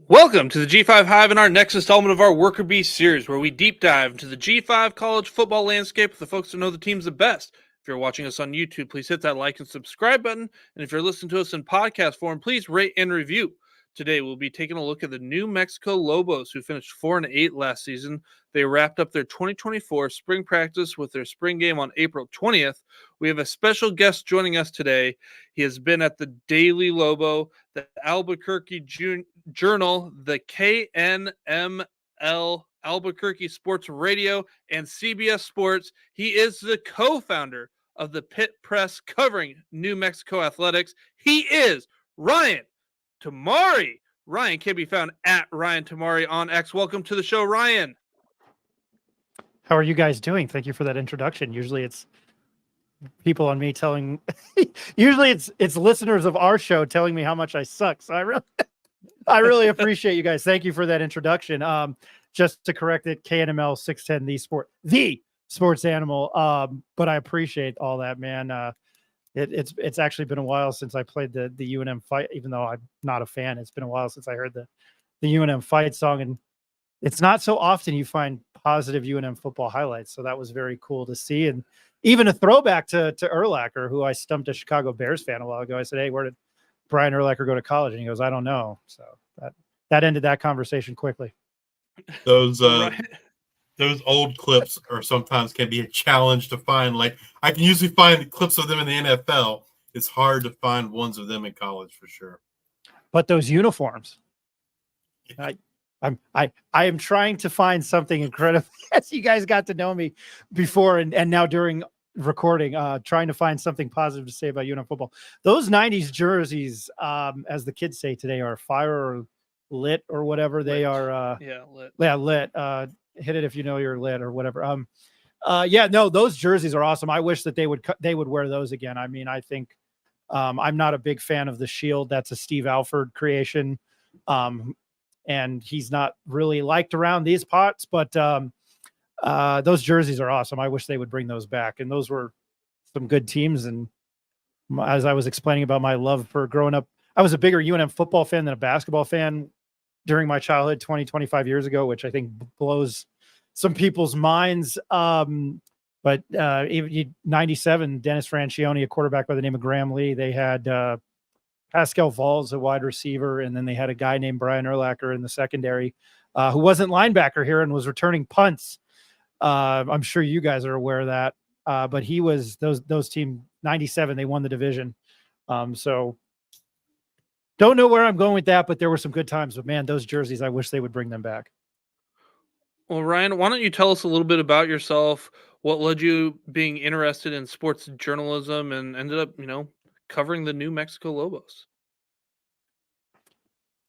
Welcome to the G5 Hive and our next installment of our Worker Bee series, where we deep dive into the G5 college football landscape with the folks who know the teams the best. If you're watching us on YouTube, please hit that like and subscribe button. And if you're listening to us in podcast form, please rate and review. Today, we'll be taking a look at the New Mexico Lobos, who finished 4-8 last season. They wrapped up their 2024 spring practice with their spring game on April 20th. We have a special guest joining us today. He has been at the Daily Lobo, the Albuquerque Journal, the KNML Albuquerque Sports Radio, and CBS Sports. He is the co-founder of the Pit Press covering New Mexico athletics. He is Ryan Tomari. Ryan can be found at Ryan Tomari on X. Welcome to the show, Ryan. How are you guys doing? Thank you for that introduction. Usually it's people on me telling usually it's listeners of our show telling me how much I suck. So I really appreciate you guys. Thank you for that introduction. Just to correct it, KNML 610, the sports animal. But I appreciate all that, man. It's actually been a while since I played the UNM fight, even though I'm not a fan. It's been a while since I heard the UNM fight song, and it's not so often you find positive UNM football highlights. So that was very cool to see. And even a throwback to Urlacher, who I stumped a Chicago Bears fan a while ago. I said, "Hey, where did Brian Urlacher go to college?" And he goes, "I don't know." So that ended that conversation quickly. Those old clips are sometimes can be a challenge to find. Like, I can usually find clips of them in the NFL. It's hard to find ones of them in college for sure. But those uniforms, I am trying to find something incredible. As you guys got to know me before and now during recording, trying to find something positive to say about UNM football. Those 90s jerseys, as the kids say today, are fire or lit or whatever. Lit. They are lit. Yeah, lit. Hit it if you know you're lit or whatever. Those jerseys are awesome. I wish that they would wear those again. I mean, I think I'm not a big fan of the shield. That's a Steve Alford creation. And he's not really liked around these parts, but those jerseys are awesome. I wish they would bring those back. And those were some good teams. And as I was explaining about my love for growing up, I was a bigger UNM football fan than a basketball fan during my childhood 25 years ago, which I think blows some people's minds. But even 97, Dennis Franchione, a quarterback by the name of Graham Lee. They had Pascal Valls, a wide receiver, and then they had a guy named Brian Urlacher in the secondary who wasn't linebacker here and was returning punts. I'm sure you guys are aware of that. But he was those team 97. They won the division. So don't know where I'm going with that, but there were some good times. But man, those jerseys, I wish they would bring them back. Well, Ryan, why don't you tell us a little bit about yourself? What led you being interested in sports journalism and ended up, covering the New Mexico Lobos?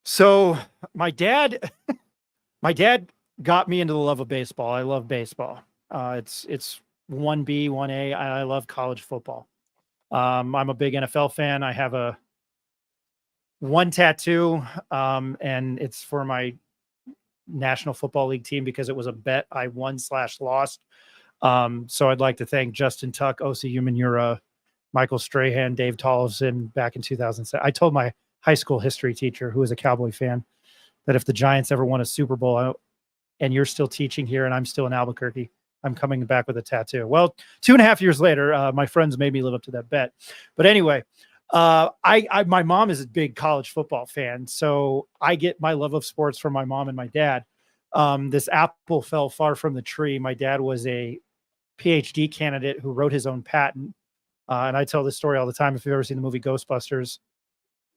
So my dad got me into the love of baseball. I love baseball. It's 1B, 1A. I love college football. I'm a big NFL fan. I have one tattoo, and it's for my National Football League team because it was a bet I won/lost. So I'd like to thank Justin Tuck, O.C. Umanura, Michael Strahan, Dave Tollefson back in 2007. I told my high school history teacher, who was a Cowboy fan, that if the Giants ever won a Super Bowl and you're still teaching here and I'm still in Albuquerque, I'm coming back with a tattoo. Well, 2.5 years later, my friends made me live up to that bet. But anyway, my mom is a big college football fan, so I get my love of sports from my mom and my dad. This apple fell far from the tree. My dad was a PhD candidate who wrote his own patent. And I tell this story all the time. If you've ever seen the movie Ghostbusters,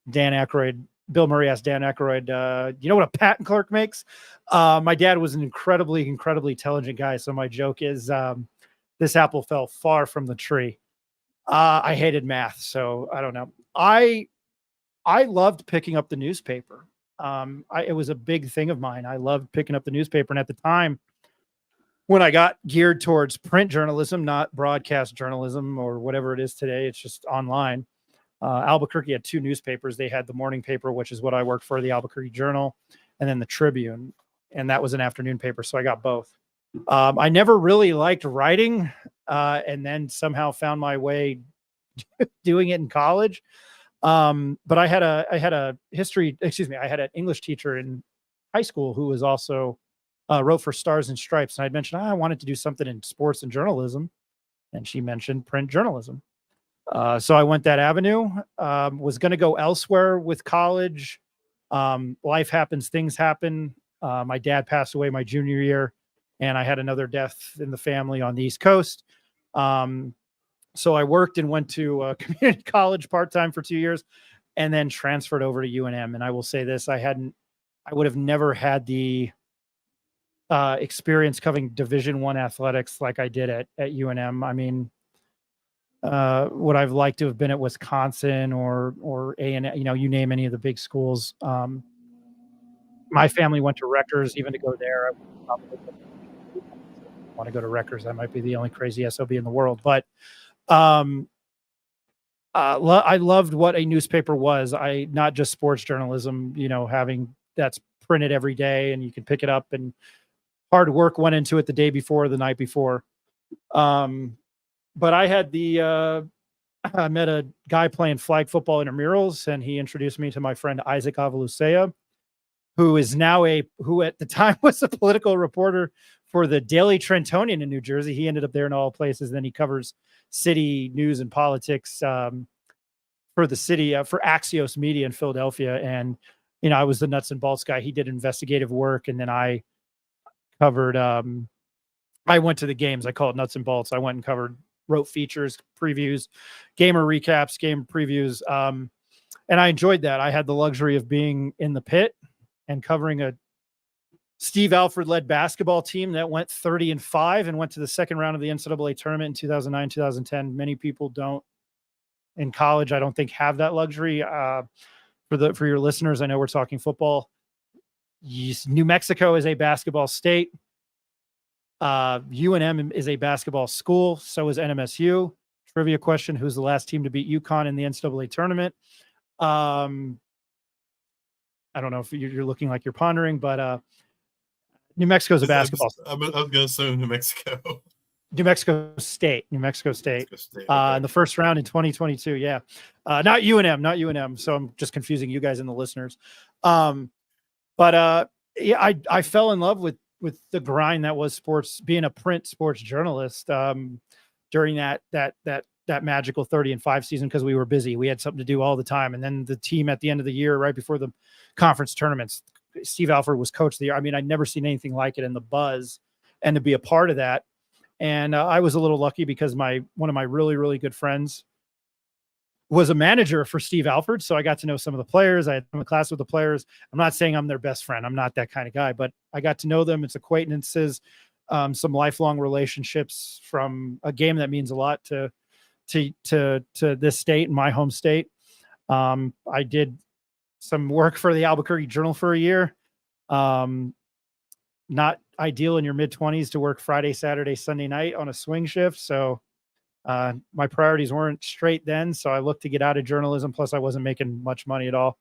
Dan Aykroyd Bill Murray asked Dan Aykroyd, you know what a patent clerk makes? My dad was an incredibly intelligent guy. So my joke is, this apple fell far from the tree. I hated math, so I don't know. I loved picking up the newspaper. It was a big thing of mine. I loved picking up the newspaper. And at the time, when I got geared towards print journalism, not broadcast journalism or whatever it is today, it's just online. Albuquerque had 2 newspapers. They had the morning paper, which is what I worked for, the Albuquerque Journal, and then the Tribune. And that was an afternoon paper. So I got both. I never really liked writing, and then somehow found my way doing it in college. But I had an English teacher in high school who was also wrote for Stars and Stripes. And I'd mentioned, I wanted to do something in sports and journalism. And she mentioned print journalism. So I went that avenue, was going to go elsewhere with college. Life happens, things happen. My dad passed away my junior year, and I had another death in the family on the East Coast. So I worked and went to community college part-time for 2 years and then transferred over to UNM. And I will say this, I would have never had the experience covering Division I athletics like I did at UNM. I mean, would I've liked to have been at Wisconsin or A&M, you name any of the big schools. My family went to Rutgers. Even to go there, I would probably want to go to Rutgers. I might be the only crazy SOB in the world, but I loved what a newspaper was. Not just sports journalism, having that's printed every day and you can pick it up, and hard work went into it the day before, the night before. But I had I met a guy playing flag football intramurals, and he introduced me to my friend Isaac Avalusea, who is now who at the time was a political reporter for the Daily Trentonian in New Jersey. He ended up there in all places. Then he covers city news and politics for the city, for Axios Media in Philadelphia. And, I was the nuts and bolts guy. He did investigative work. And then I covered, I went to the games. I call it nuts and bolts. I went and wrote features, previews, gamer recaps, game previews. And I enjoyed that. I had the luxury of being in the pit and covering a Steve Alford-led basketball team that went 30-5 and went to the second round of the NCAA tournament in 2009, 2010. Many people don't in college, I don't think, have that luxury. For your listeners, I know we're talking football. New Mexico is a basketball state. UNM is a basketball school. So is NMSU. Trivia question: who's the last team to beat UConn in the NCAA tournament? I don't know if you're looking like you're pondering, but New Mexico is a basketball. I was going to say New Mexico. New Mexico State. Okay. In the first round in 2022. Yeah. Not UNM. So I'm just confusing you guys and the listeners. Yeah, I fell in love with the grind that was sports, being a print sports journalist during that magical 30-5 season, because we were busy. We had something to do all the time. And then the team at the end of the year, right before the conference tournaments, Steve Alford was coach of the year. I mean, I'd never seen anything like it, in the buzz, and to be a part of that. And I was a little lucky because one of my really, really good friends was a manager for Steve Alford. So I got to know some of the players. I had a class with the players. I'm not saying I'm their best friend. I'm not that kind of guy, but I got to know them. It's acquaintances, some lifelong relationships from a game that means a lot to this state and my home state. I did some work for the Albuquerque Journal for a year. Not ideal in your mid-20s to work Friday, Saturday, Sunday night on a swing shift. So my priorities weren't straight then. So I looked to get out of journalism. Plus I wasn't making much money at all.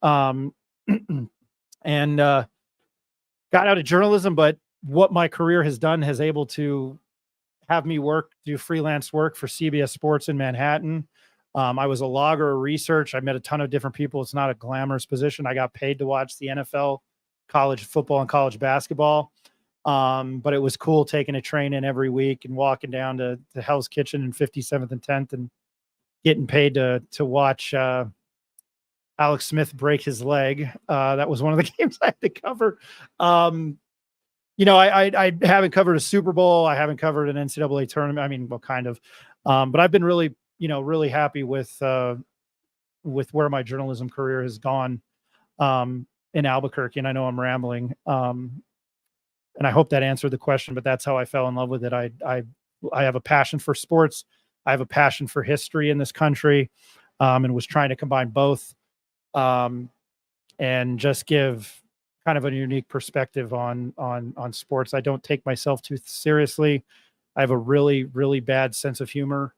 And got out of journalism, but what my career has done has able to have me do freelance work for CBS Sports in Manhattan. I was a logger of research. I met a ton of different people. It's not a glamorous position. I got paid to watch the NFL, college football, and college basketball. But it was cool taking a train in every week and walking down to Hell's Kitchen in 57th and 10th and getting paid to watch Alex Smith break his leg. That was one of the games I had to cover. I haven't covered a Super Bowl. I haven't covered an NCAA tournament. I mean, well, kind of. But I've been really happy with where my journalism career has gone. in Albuquerque. And I know I'm rambling. And I hope that answered the question, but that's how I fell in love with it. I have a passion for sports. I have a passion for history in this country, and was trying to combine both, and just give kind of a unique perspective on sports. I don't take myself too seriously. I have a really, really bad sense of humor.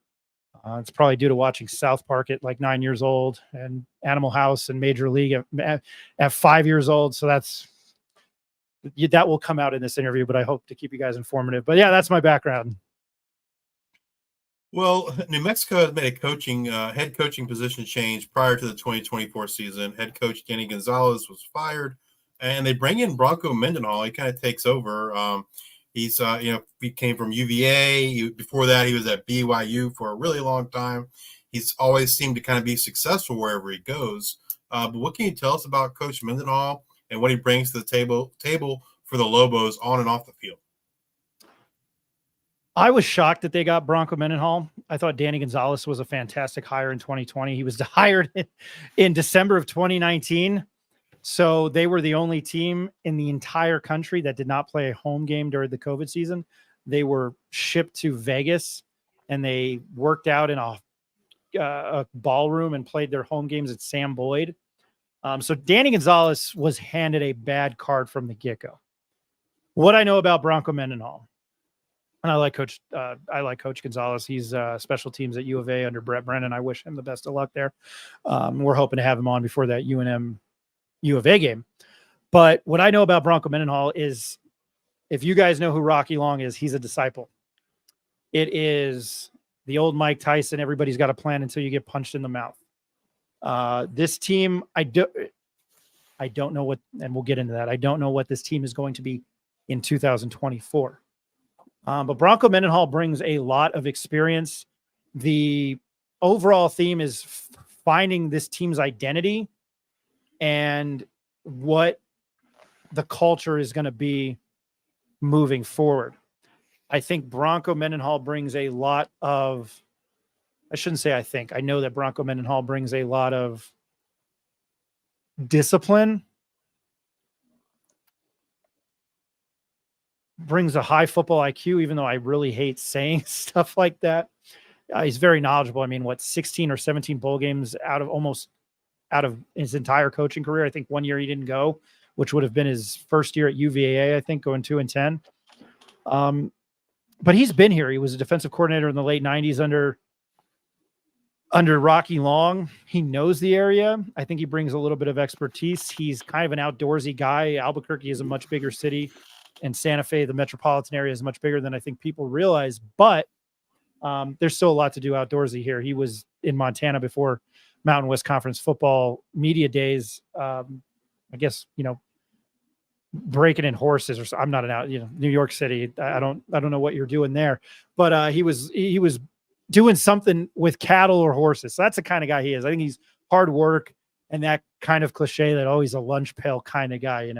It's probably due to watching South Park at like 9 years old, and Animal House and Major League at 5 years old. So that will come out in this interview, but I hope to keep you guys informative. But yeah, that's my background. Well, New Mexico has made a head coaching position change prior to the 2024 season. Head coach Danny Gonzalez was fired, and they bring in Bronco Mendenhall. He kind of takes over. He's he came from UVA. Before that, he was at BYU for a really long time. He's always seemed to kind of be successful wherever he goes. But what can you tell us about Coach Mendenhall and what he brings to the table for the Lobos on and off the field? I was shocked that they got Bronco Mendenhall. I thought Danny Gonzalez was a fantastic hire in 2020. He was hired in December of 2019. So they were the only team in the entire country that did not play a home game during the COVID season. They were shipped to Vegas, and they worked out in a ballroom and played their home games at Sam Boyd. So Danny Gonzalez was handed a bad card from the get-go. What I know about Bronco Mendenhall, and I like Coach Gonzalez. He's special teams at U of A under Brett Brennan. I wish him the best of luck there. We're hoping to have him on before that UNM U of A game. But what I know about Bronco Mendenhall is, if you guys know who Rocky Long is, he's a disciple. It is the old Mike Tyson. Everybody's got a plan until you get punched in the mouth. This team, I don't know what, and we'll get into that. I don't know what this team is going to be in 2024. But Bronco Mendenhall brings a lot of experience. The overall theme is finding this team's identity and what the culture is going to be moving forward. I think Bronco Mendenhall brings a lot of, I shouldn't say I think, I know that Bronco Mendenhall brings a lot of discipline, brings a high football IQ, even though I really hate saying stuff like that. He's very knowledgeable. I mean, 16 or 17 bowl games out of his entire coaching career. I think 1 year he didn't go, which would have been his first year at UVA, I think, going 2-10. But he's been here. He was a defensive coordinator in the late 90s under Rocky Long. He knows the area. I think he brings a little bit of expertise. He's kind of an outdoorsy guy. Albuquerque is a much bigger city, and Santa Fe, the metropolitan area, is much bigger than I think people realize. But there's still a lot to do outdoorsy here. He was in Montana before Mountain West Conference football media days. I guess, breaking in horses, or I'm not New York City. I don't know what you're doing there, but he was doing something with cattle or horses. So that's the kind of guy he is. I think he's hard work and that kind of cliche that always a lunch pail kind of guy,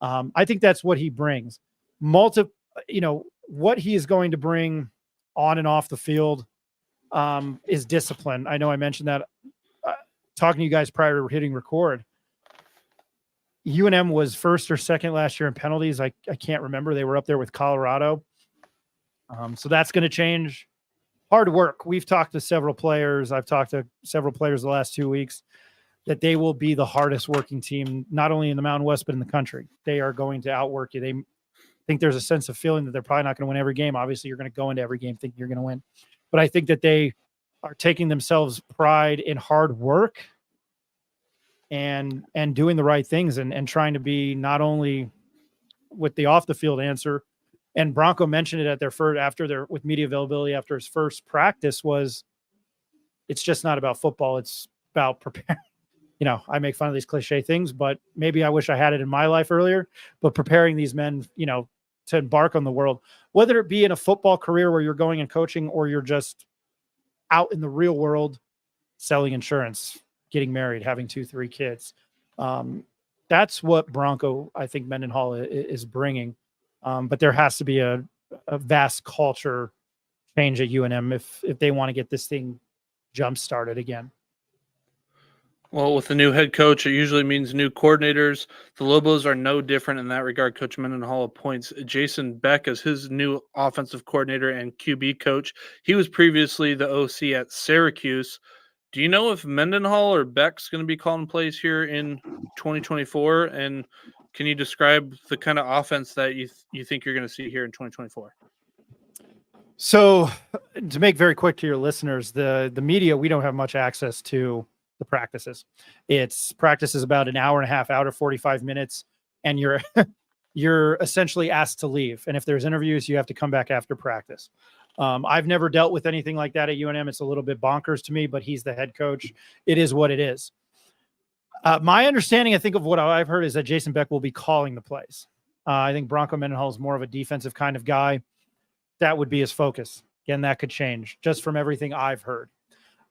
I think that's what he brings. What he is going to bring on and off the field is discipline. I know I mentioned that talking to you guys prior to hitting record. UNM was first or second last year in penalties. I can't remember. They were up there with Colorado. So that's going to change. Hard work. We've talked to several players. I've talked to several players the last 2 weeks that they will be the hardest working team, not only in the Mountain West, but in the country. They are going to outwork you. They think there's a sense of feeling that they're probably not going to win every game. Obviously, you're going to go into every game thinking you're going to win. But I think that they are taking themselves pride in hard work and doing the right things and trying to be not only with the off the field answer. And Bronco mentioned it at their first, with media availability after his first practice, was it's just not about football. It's about preparing. I make fun of these cliche things, but maybe I wish I had it in my life earlier, but preparing these men, to embark on the world, whether it be in a football career where you're going and coaching, or you're just out in the real world, selling insurance, getting married, having 2-3 kids. That's what Bronco, I think Mendenhall is bringing. But there has to be a vast culture change at UNM if they want to get this thing jump started again. Well, with the new head coach, it usually means new coordinators. The Lobos are no different in that regard. Coach Mendenhall appoints Jason Beck as his new offensive coordinator and QB coach. He was previously the OC at Syracuse. Do you know if Mendenhall or Beck's going to be calling plays here in 2024? And can you describe the kind of offense that you think you're going to see here in 2024? So, to make very quick to your listeners, the media, we don't have much access to the practices. It's practices about an hour and a half, out of 45 minutes, and you're you're essentially asked to leave. And if there's interviews, you have to come back after practice. I've never dealt with anything like that at UNM. It's a little bit bonkers to me, but he's the head coach. It is what it is. My understanding, I think, of what I've heard is that Jason Beck will be calling the plays. I think Bronco Mendenhall is more of a defensive kind of guy. That would be his focus. Again, that could change just from everything I've heard.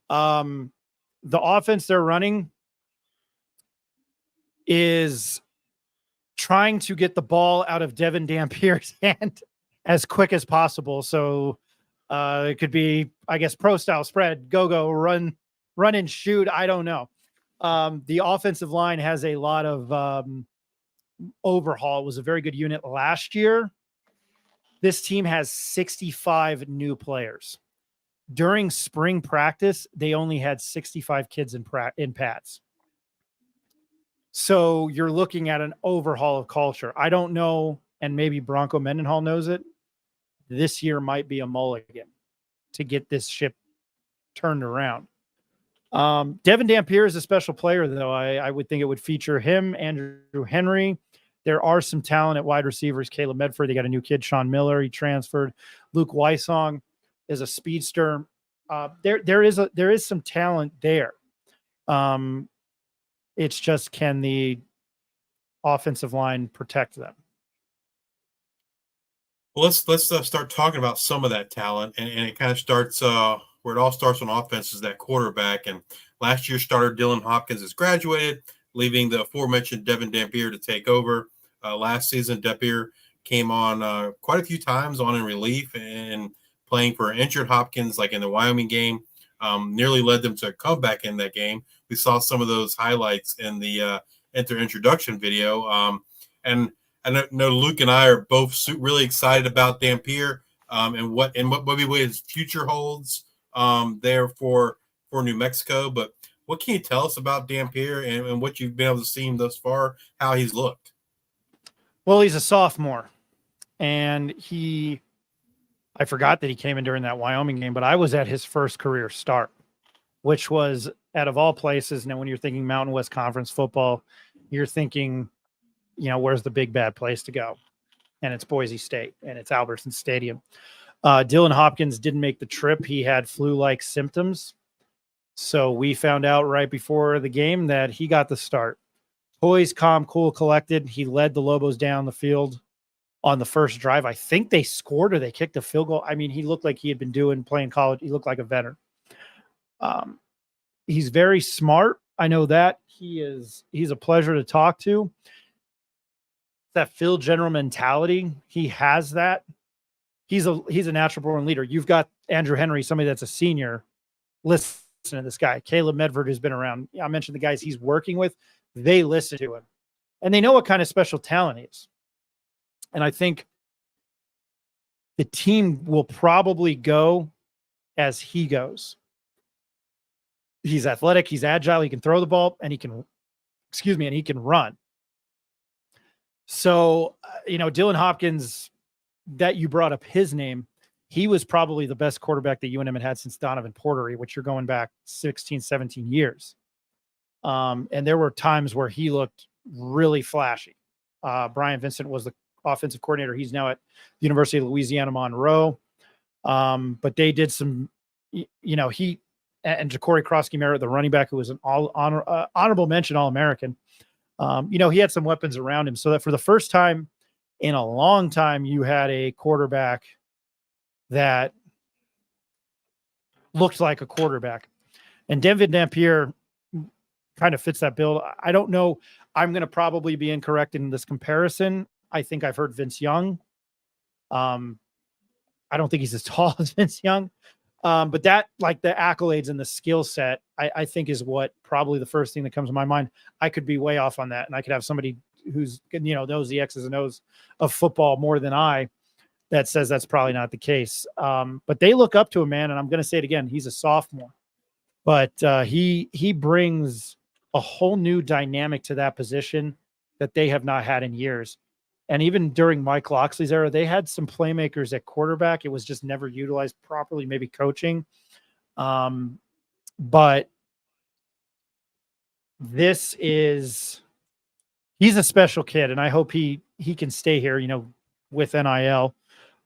The offense they're running is trying to get the ball out of Devin Dampier's hand as quick as possible. So it could be, I guess, pro style spread, go, run and shoot. I don't know. The offensive line has a lot of overhaul. It was a very good unit last year. This team has 65 new players. During spring practice, they only had 65 kids in pads. So you're looking at an overhaul of culture. I don't know, and maybe Bronco Mendenhall knows it. This year might be a mulligan to get this ship turned around. Devin Dampier is a special player, though. I would think it would feature him, Andrew Henry. There are some talent at wide receivers. Caleb Medford. They got a new kid, Sean Miller. He transferred. Luke Weissong is a speedster. There is some talent there. It's just, can the offensive line protect them? Well, let's start talking about some of that talent, and it kind of starts where it all starts on offense is that quarterback. And last year starter Dylan Hopkins has graduated, leaving the aforementioned Devin Dampier to take over. Last season, Dampier came on quite a few times on in relief and playing for injured Hopkins, like in the Wyoming game, nearly led them to a comeback in that game. We saw some of those highlights in the introduction video. And I know Luke and I are both really excited about Dampier and what his future holds there for New Mexico. But what can you tell us about Dampier and what you've been able to see him thus far, how he's looked? Well, he's a sophomore, and I forgot that he came in during that Wyoming game, but I was at his first career start, which was, out of all places. Now, when you're thinking Mountain West Conference football, you're thinking, where's the big bad place to go? And it's Boise State, and it's Albertson Stadium. Dylan Hopkins didn't make the trip. He had flu-like symptoms. So we found out right before the game that he got the start. Poised, calm, cool, collected. He led the Lobos down the field on the first drive. I think they scored or they kicked a field goal. I mean, he looked like he had been playing college. He looked like a veteran. He's very smart. I know that. He's a pleasure to talk to. That Phil General mentality, he has that. He's a natural born leader. You've got Andrew Henry, somebody that's a senior. Listen to this guy. Caleb Medford, who's been around. I mentioned the guys he's working with. They listen to him, and they know what kind of special talent he is. And I think the team will probably go as he goes. He's athletic, he's agile, he can throw the ball, and he can run. So, Dylan Hopkins, that you brought up his name, he was probably the best quarterback that UNM had since Donovan Portery, which you're going back 16, 17 years. And there were times where he looked really flashy. Brian Vincent was the offensive coordinator. He's now at the University of Louisiana Monroe. But they did some, he and Ja'Cory Krosky-Merritt, the running back, who was an honorable mention All-American. He had some weapons around him, so that for the first time in a long time, you had a quarterback that looked like a quarterback. And Devin Dampier kind of fits that bill. I don't know. I'm going to probably be incorrect in this comparison. I think I've heard Vince Young. I don't think he's as tall as Vince Young. But that, like the accolades and the skill set, I think is what probably the first thing that comes to my mind. I could be way off on that, and I could have somebody who's, knows the X's and O's of football more than I, that says that's probably not the case. But they look up to him, man. And I'm going to say it again. He's a sophomore, but he brings a whole new dynamic to that position that they have not had in years. And even during Mike Loxley's era, they had some playmakers at quarterback. It was just never utilized properly, maybe coaching. But he's a special kid, and I hope he can stay here, with NIL.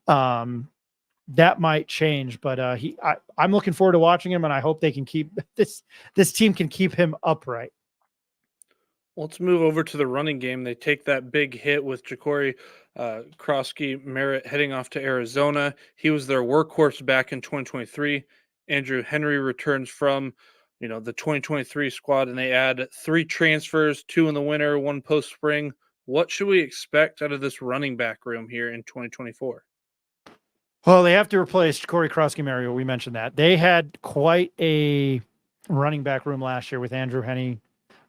That might change, but I'm looking forward to watching him, and I hope they can keep this team can keep him upright. Let's move over to the running game. They take that big hit with Ja'Cory Krosky Merritt heading off to Arizona. He was their workhorse back in 2023. Andrew Henry returns from, the 2023 squad, and they add 3 transfers, 2 in the winter, 1 post-spring. What should we expect out of this running back room here in 2024? Well, they have to replace Ja'Cory Krosky Merritt. We mentioned that. They had quite a running back room last year with Andrew Henry.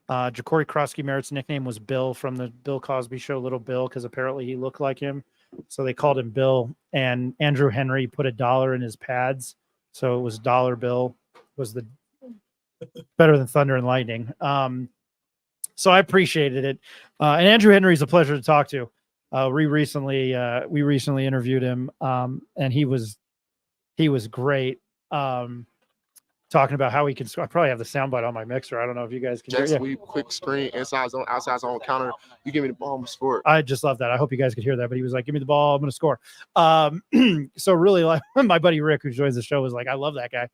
Ja'Cory Krosky Merritt's nickname was Bill from the Bill Cosby show, Little Bill, because apparently he looked like him. So they called him Bill. And Andrew Henry put $1 in his pads. So it was Dollar Bill, was the better than thunder and lightning. So I appreciated it. And Andrew Henry's a pleasure to talk to. We recently interviewed him, and he was great. Talking about how he can score. I probably have the soundbite on my mixer. I don't know if you guys can Jet hear. sweep, quick screen, inside zone, outside zone counter. You give me the ball, I'm gonna score. I just love that. I hope you guys could hear that. But he was like, "Give me the ball, I'm going to score." So really, like my buddy Rick, who joins the show, was like, "I love that guy."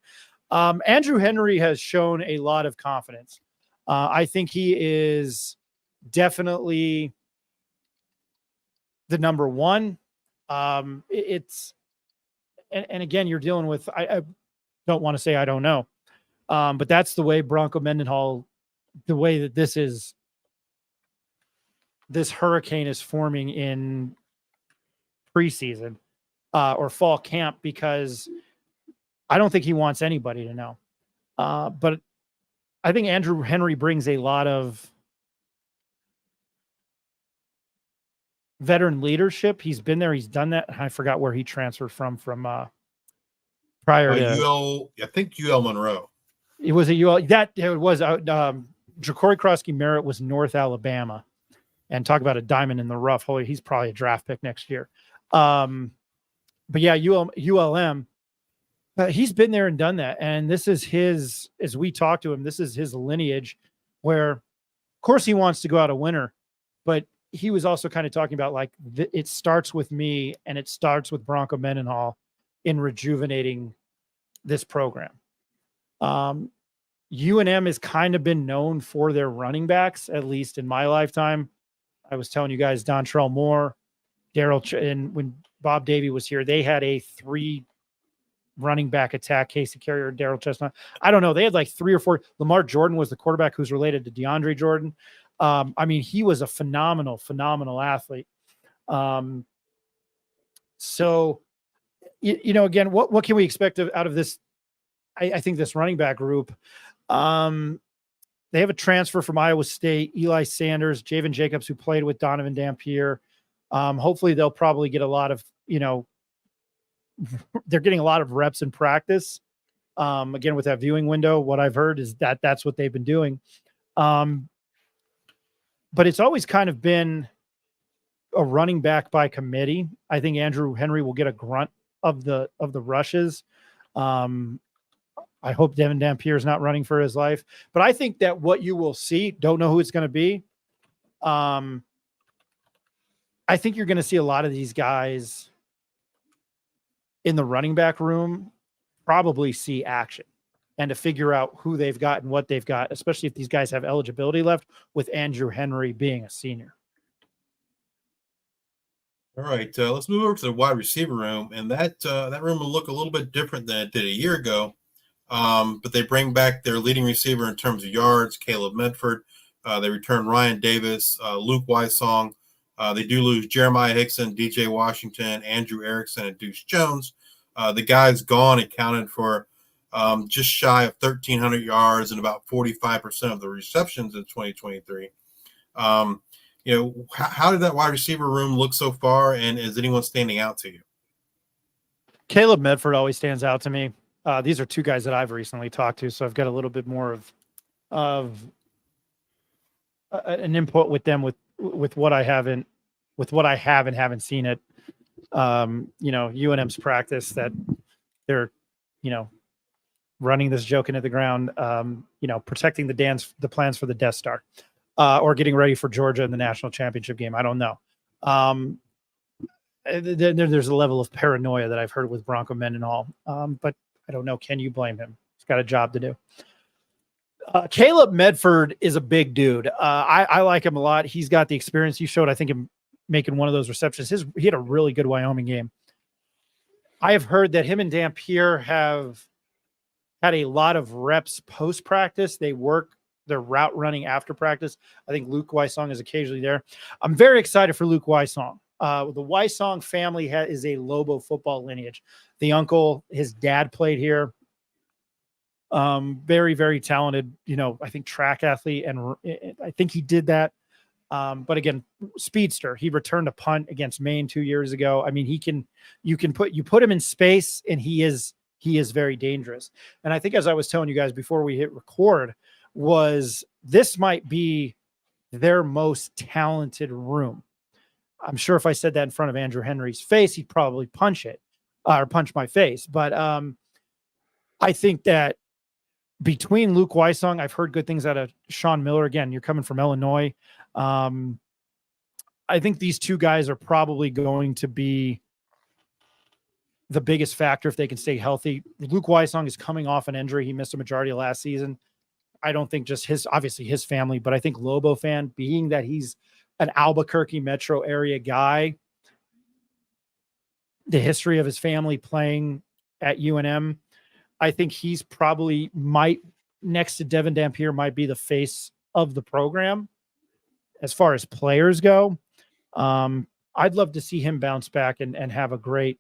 Andrew Henry has shown a lot of confidence. I think he is definitely the number one. And again, you're dealing with, I don't want to say I don't know. But that's the way Bronco Mendenhall, the way that this hurricane is forming in preseason or fall camp, because I don't think he wants anybody to know. But I think Andrew Henry brings a lot of veteran leadership. He's been there. He's done that. I forgot where he transferred from prior to I think UL Monroe. It was a UL that it was Ja'Cory Krosky Merritt was North Alabama, and talk about a diamond in the rough. Holy, he's probably a draft pick next year. But yeah, ULM. He's been there and done that, and this is his. As we talk to him, this is his lineage, where, of course, he wants to go out a winner, but he was also kind of talking about like it starts with me, and it starts with Bronco Mendenhall in rejuvenating this program. UNM has kind of been known for their running backs, at least in my lifetime. I was telling you guys, Dontrell Moore, and when Bob Davie was here, they had a 3 running back attack: Casey Carrier, Daryl Chestnut. I don't know. They had like 3 or 4. Lamar Jordan was the quarterback, who's related to DeAndre Jordan. I mean, he was a phenomenal athlete. So, again, what can we expect out of this? I think this running back group, they have a transfer from Iowa State, Eli Sanders, Javen Jacobs, who played with Donovan Dampier. Hopefully they'll probably get a lot of, they're getting a lot of reps in practice. Again, with that viewing window, what I've heard is that's what they've been doing. But it's always kind of been a running back by committee. I think Andrew Henry will get a grunt of the rushes. I hope Devin Dampier is not running for his life, but I think that what you will see, don't know who it's going to be. I think you're going to see a lot of these guys in the running back room probably see action, and to figure out who they've got and what they've got, especially if these guys have eligibility left, with Andrew Henry being a senior. All right, let's move over to the wide receiver room, and that room will look a little bit different than it did a year ago. But they bring back their leading receiver in terms of yards, Caleb Medford. They return Ryan Davis, Luke Weissong. They do lose Jeremiah Hickson, DJ Washington, Andrew Erickson, and Deuce Jones. The guys gone accounted for just shy of 1,300 yards and about 45% of the receptions in 2023. How did that wide receiver room look so far, and is anyone standing out to you? Caleb Medford always stands out to me. These are two guys that I've recently talked to, so I've got a little bit more of an input with them with what I have and haven't seen it. UNM's practice that they're, running this joke into the ground, protecting the plans for the Death Star, or getting ready for Georgia in the national championship game. I don't know. There's a level of paranoia that I've heard with Bronco Mendenhall, but I don't know. Can you blame him? He's got a job to do. Caleb Medford is a big dude. I like him a lot. He's got the experience. You showed, I think, him making one of those receptions. He had a really good Wyoming game. I have heard that him and Dampier have had a lot of reps post-practice. They work their route running after practice. I think Luke Wysong is occasionally there. I'm very excited for Luke Wysong. The Wysong family is a Lobo football lineage. The uncle, his dad played here. Very, very talented, I think track athlete. And I think he did that. But again, speedster, he returned a punt against Maine 2 years ago. I mean, you put him in space and he is very dangerous. And I think, as I was telling you guys before we hit record, this might be their most talented room. I'm sure if I said that in front of Andrew Henry's face, he'd probably punch my face. But I think that between Luke Wysong, I've heard good things out of Sean Miller. Again, you're coming from Illinois. I think these two guys are probably going to be the biggest factor if they can stay healthy. Luke Wysong is coming off an injury. He missed a majority of last season. I don't think just his family, but I think Lobo fan, being that he's an Albuquerque metro area guy, the history of his family playing at UNM, I think he's probably next to Devin Dampier might be the face of the program as far as players go. I'd love to see him bounce back and have a great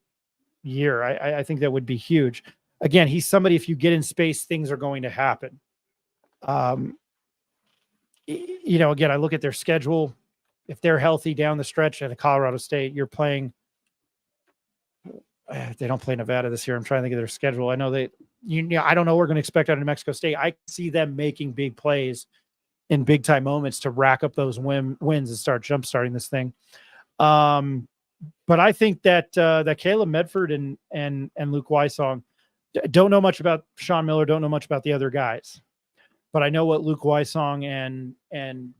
year. I think that would be huge. Again, he's somebody, if you get in space, things are going to happen. Again, I look at their schedule. If they're healthy down the stretch at Colorado State, you're playing. They don't play Nevada this year. I'm trying to think of their schedule. I know I don't know what we're going to expect out of New Mexico State. I see them making big plays in big time moments to rack up those wins and start jump starting this thing. But I think that Caleb Medford and Luke Wysong, don't know much about Sean Miller, don't know much about the other guys, but I know what Luke Wysong and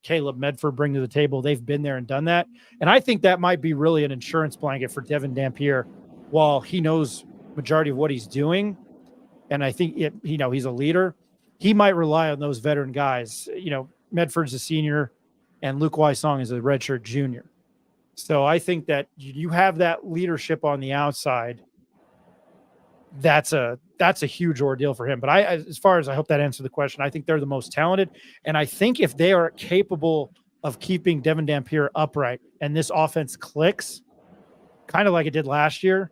Caleb Medford bring to the table. They've been there and done that. And I think that might be really an insurance blanket for Devin Dampier while he knows majority of what he's doing. And I think he's a leader. He might rely on those veteran guys. Medford's a senior and Luke Wysong is a redshirt junior. So I think that you have that leadership on the outside. That's a huge ordeal for him. But as far as I hope that answered the question, I think they're the most talented. And I think if they are capable of keeping Devin Dampier upright and this offense clicks, kind of like it did last year,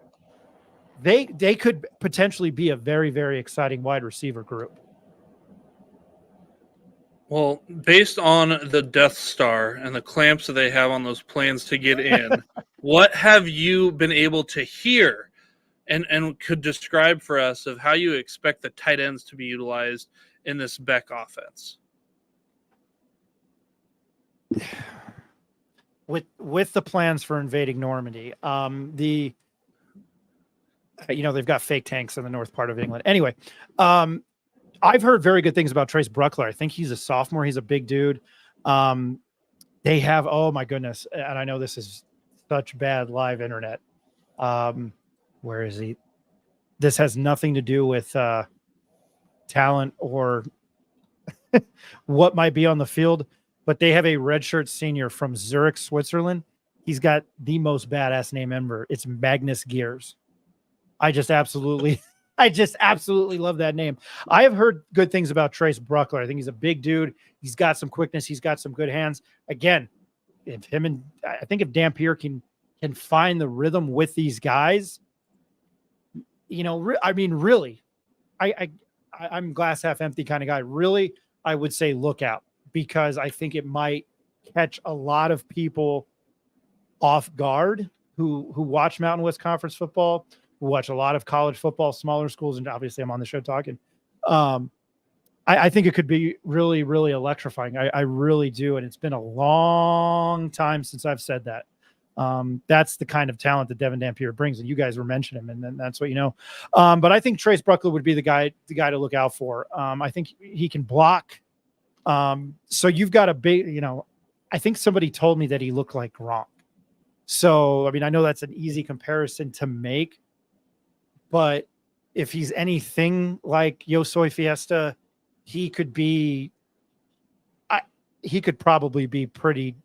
they could potentially be a very, very exciting wide receiver group. Well, based on the Death Star and the clamps that they have on those planes to get in, what have you been able to hear and could describe for us of how you expect the tight ends to be utilized in this Beck offense? With the plans for invading Normandy, they've got fake tanks in the north part of England. Anyway, I've heard very good things about Trace Bruckler. I think he's a sophomore. He's a big dude. They have, oh my goodness. And I know this is such bad live internet. Where is he? This has nothing to do with talent or what might be on the field, but they have a redshirt senior from Zurich, Switzerland. He's got the most badass name ever. It's Magnus Gears. I just absolutely love that name. I have heard good things about Trace Bruckler. I think he's a big dude. He's got some quickness. He's got some good hands. Again, if Dampier can find the rhythm with these guys, I mean, really, I'm glass half empty kind of guy. Really, I would say look out, because I think it might catch a lot of people off guard who watch Mountain West Conference football, who watch a lot of college football, smaller schools, and obviously I'm on the show talking. I think it could be really, really electrifying. I really do, and it's been a long time since I've said that. That's the kind of talent that Devin Dampier brings, and you guys were mentioning him, and then that's what you know. But I think Trace Bruckler would be the guy to look out for. I think he can block. So you've got a big, I think somebody told me that he looked like Gronk. So, I mean, I know that's an easy comparison to make, but if he's anything like Yosoi Fiesta, he could probably be pretty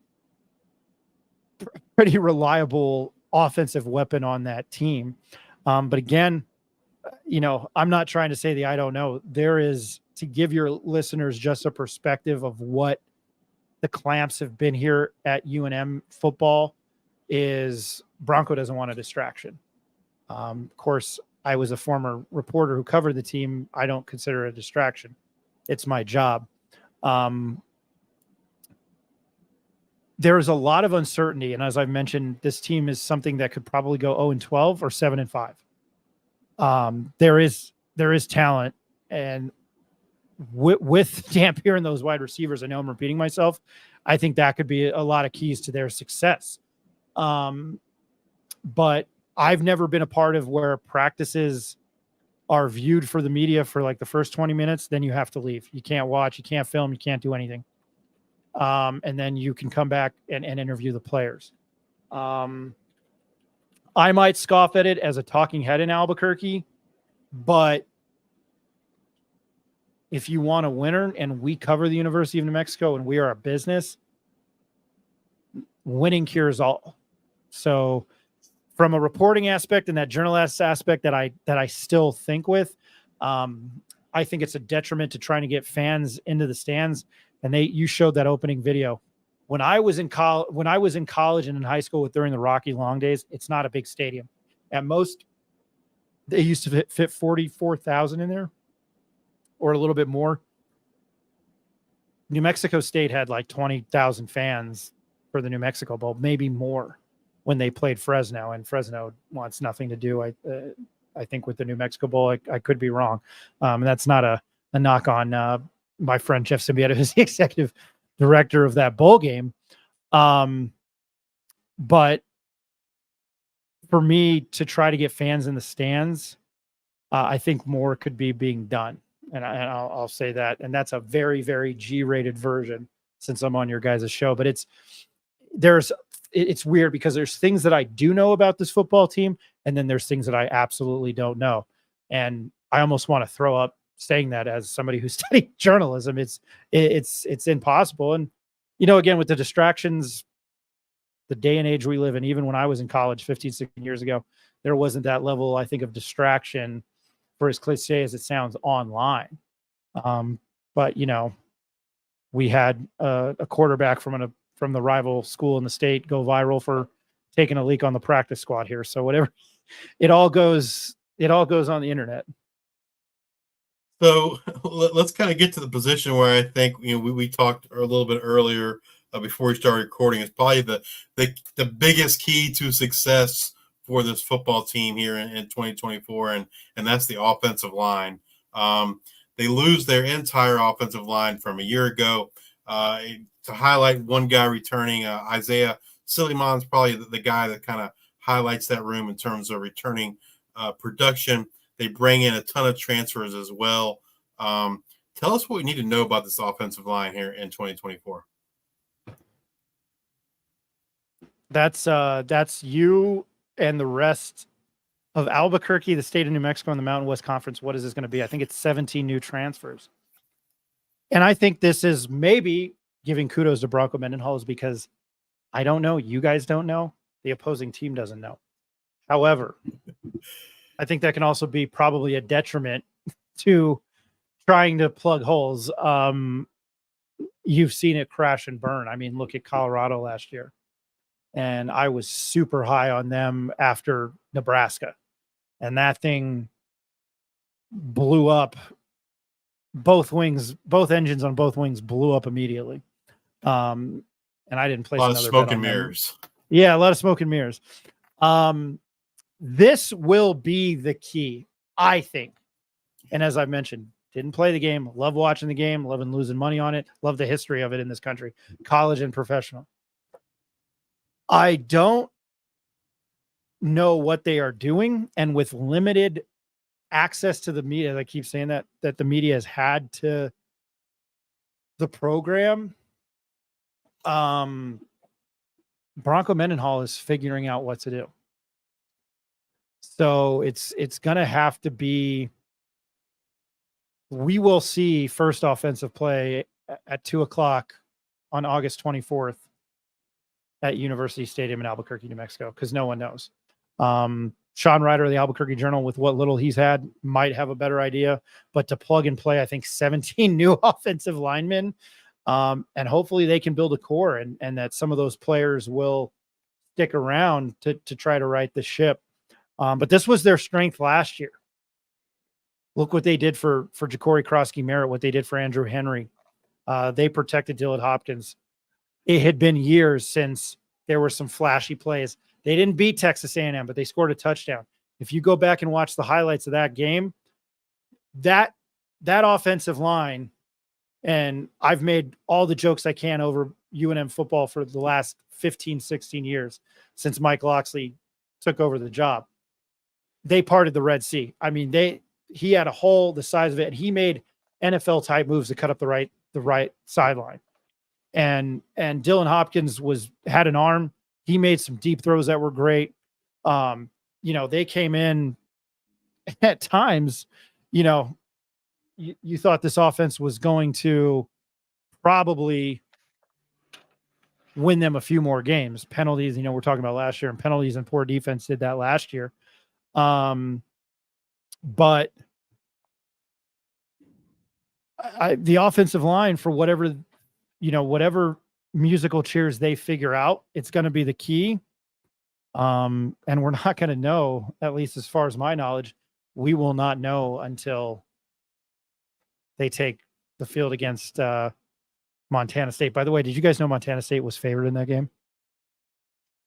reliable offensive weapon on that team. But again, I'm not trying to say I don't know. There is, to give your listeners just a perspective of what the clamps have been here at UNM football, is Bronco doesn't want a distraction. Of course, I was a former reporter who covered the team. I don't consider it a distraction. It's my job. There's a lot of uncertainty. And as I've mentioned, this team is something that could probably go 0-12 or 7-5. There is talent, and with Dampier and those wide receivers, I know I'm repeating myself, I think that could be a lot of keys to their success. But I've never been a part of where practices are viewed for the media for like the first 20 minutes. Then you have to leave. You can't watch, you can't film, you can't do anything. And then you can come back and interview the players. I might scoff at it as a talking head in Albuquerque, but if you want a winner, and we cover the University of New Mexico and we are a business, winning cures all. So from a reporting aspect and that journalist aspect that I still think with, I think it's a detriment to trying to get fans into the stands. And you showed that opening video. When I was in college and in high school during the Rocky Long days, it's not a big stadium. At most, they used to fit 44,000 in there, or a little bit more. New Mexico State had like 20,000 fans for the New Mexico Bowl, maybe more, when they played Fresno, and Fresno wants nothing to do, I think, with the New Mexico Bowl. I could be wrong. And that's not a knock on my friend Jeff Symbieta, who's the executive director of that bowl game. But for me to try to get fans in the stands, I think more could be being done. And I'll say that. And that's a very, very G-rated version, since I'm on your guys' show. But it's weird, because there's things that I do know about this football team, and then there's things that I absolutely don't know. And I almost want to throw up saying that as somebody who studied journalism. It's impossible. And, again, with the distractions, the day and age we live in, even when I was in college 15, 16 years ago, there wasn't that level, I think, of distraction, for as cliche as it sounds, online. But, we had a quarterback from the rival school in the state go viral for taking a leak on the practice squad here. So whatever, it all goes on the internet. So let's kind of get to the position where I think we talked a little bit earlier before we started recording. It's probably the biggest key to success for this football team here in 2024, and that's the offensive line. They lose their entire offensive line from a year ago. To highlight one guy returning, Isaiah Silimon's probably the guy that kind of highlights that room in terms of returning production. They bring in a ton of transfers as well. Tell us what we need to know about this offensive line here in 2024. That's you and the rest of Albuquerque, the state of New Mexico, and the Mountain West Conference. What is this going to be? I think it's 17 new transfers. And I think this is maybe giving kudos to Bronco Mendenhall, because I don't know. You guys don't know. The opposing team doesn't know. However, I think that can also be probably a detriment to trying to plug holes. You've seen it crash and burn. I mean, look at Colorado last year. And I was super high on them after Nebraska. And that thing blew up. Both engines on both wings blew up immediately. And I didn't place A lot of another smoke bet and on them. mirrors. Yeah, a lot of smoke and mirrors. This will be the key, I think. And as I mentioned, didn't play the game, love watching the game, loving losing money on it, love the history of it in this country, college and professional. I don't know what they are doing, and with limited access to the media, I keep saying that the media has had to the program. Bronco Mendenhall is figuring out what to do. So it's going to have to be, we will see first offensive play at 2:00 on August 24th at University Stadium in Albuquerque, New Mexico, because no one knows. Sean Ryder of the Albuquerque Journal, with what little he's had, might have a better idea, but to plug and play, I think 17 new offensive linemen, and hopefully they can build a core, and that some of those players will stick around to try to right the ship. But this was their strength last year. Look what they did for Ja'Cory Krosky-Merritt, what they did for Andrew Henry. They protected Dylan Hopkins. It had been years since there were some flashy plays. They didn't beat Texas A&M, but they scored a touchdown. If you go back and watch the highlights of that game, that offensive line, and I've made all the jokes I can over UNM football for the last 15, 16 years since Mike Loxley took over the job. They parted the Red Sea. I mean, he had a hole the size of it, and he made NFL type moves to cut up the right sideline. And Dylan Hopkins had an arm. He made some deep throws that were great. They came in at times, you thought this offense was going to probably win them a few more games. Penalties, we're talking about last year, and penalties and poor defense did that last year. But the offensive line, for whatever musical chairs they figure out, it's going to be the key. And we're not going to know, at least as far as my knowledge, we will not know until they take the field against Montana State. By the way, did you guys know Montana State was favored in that game?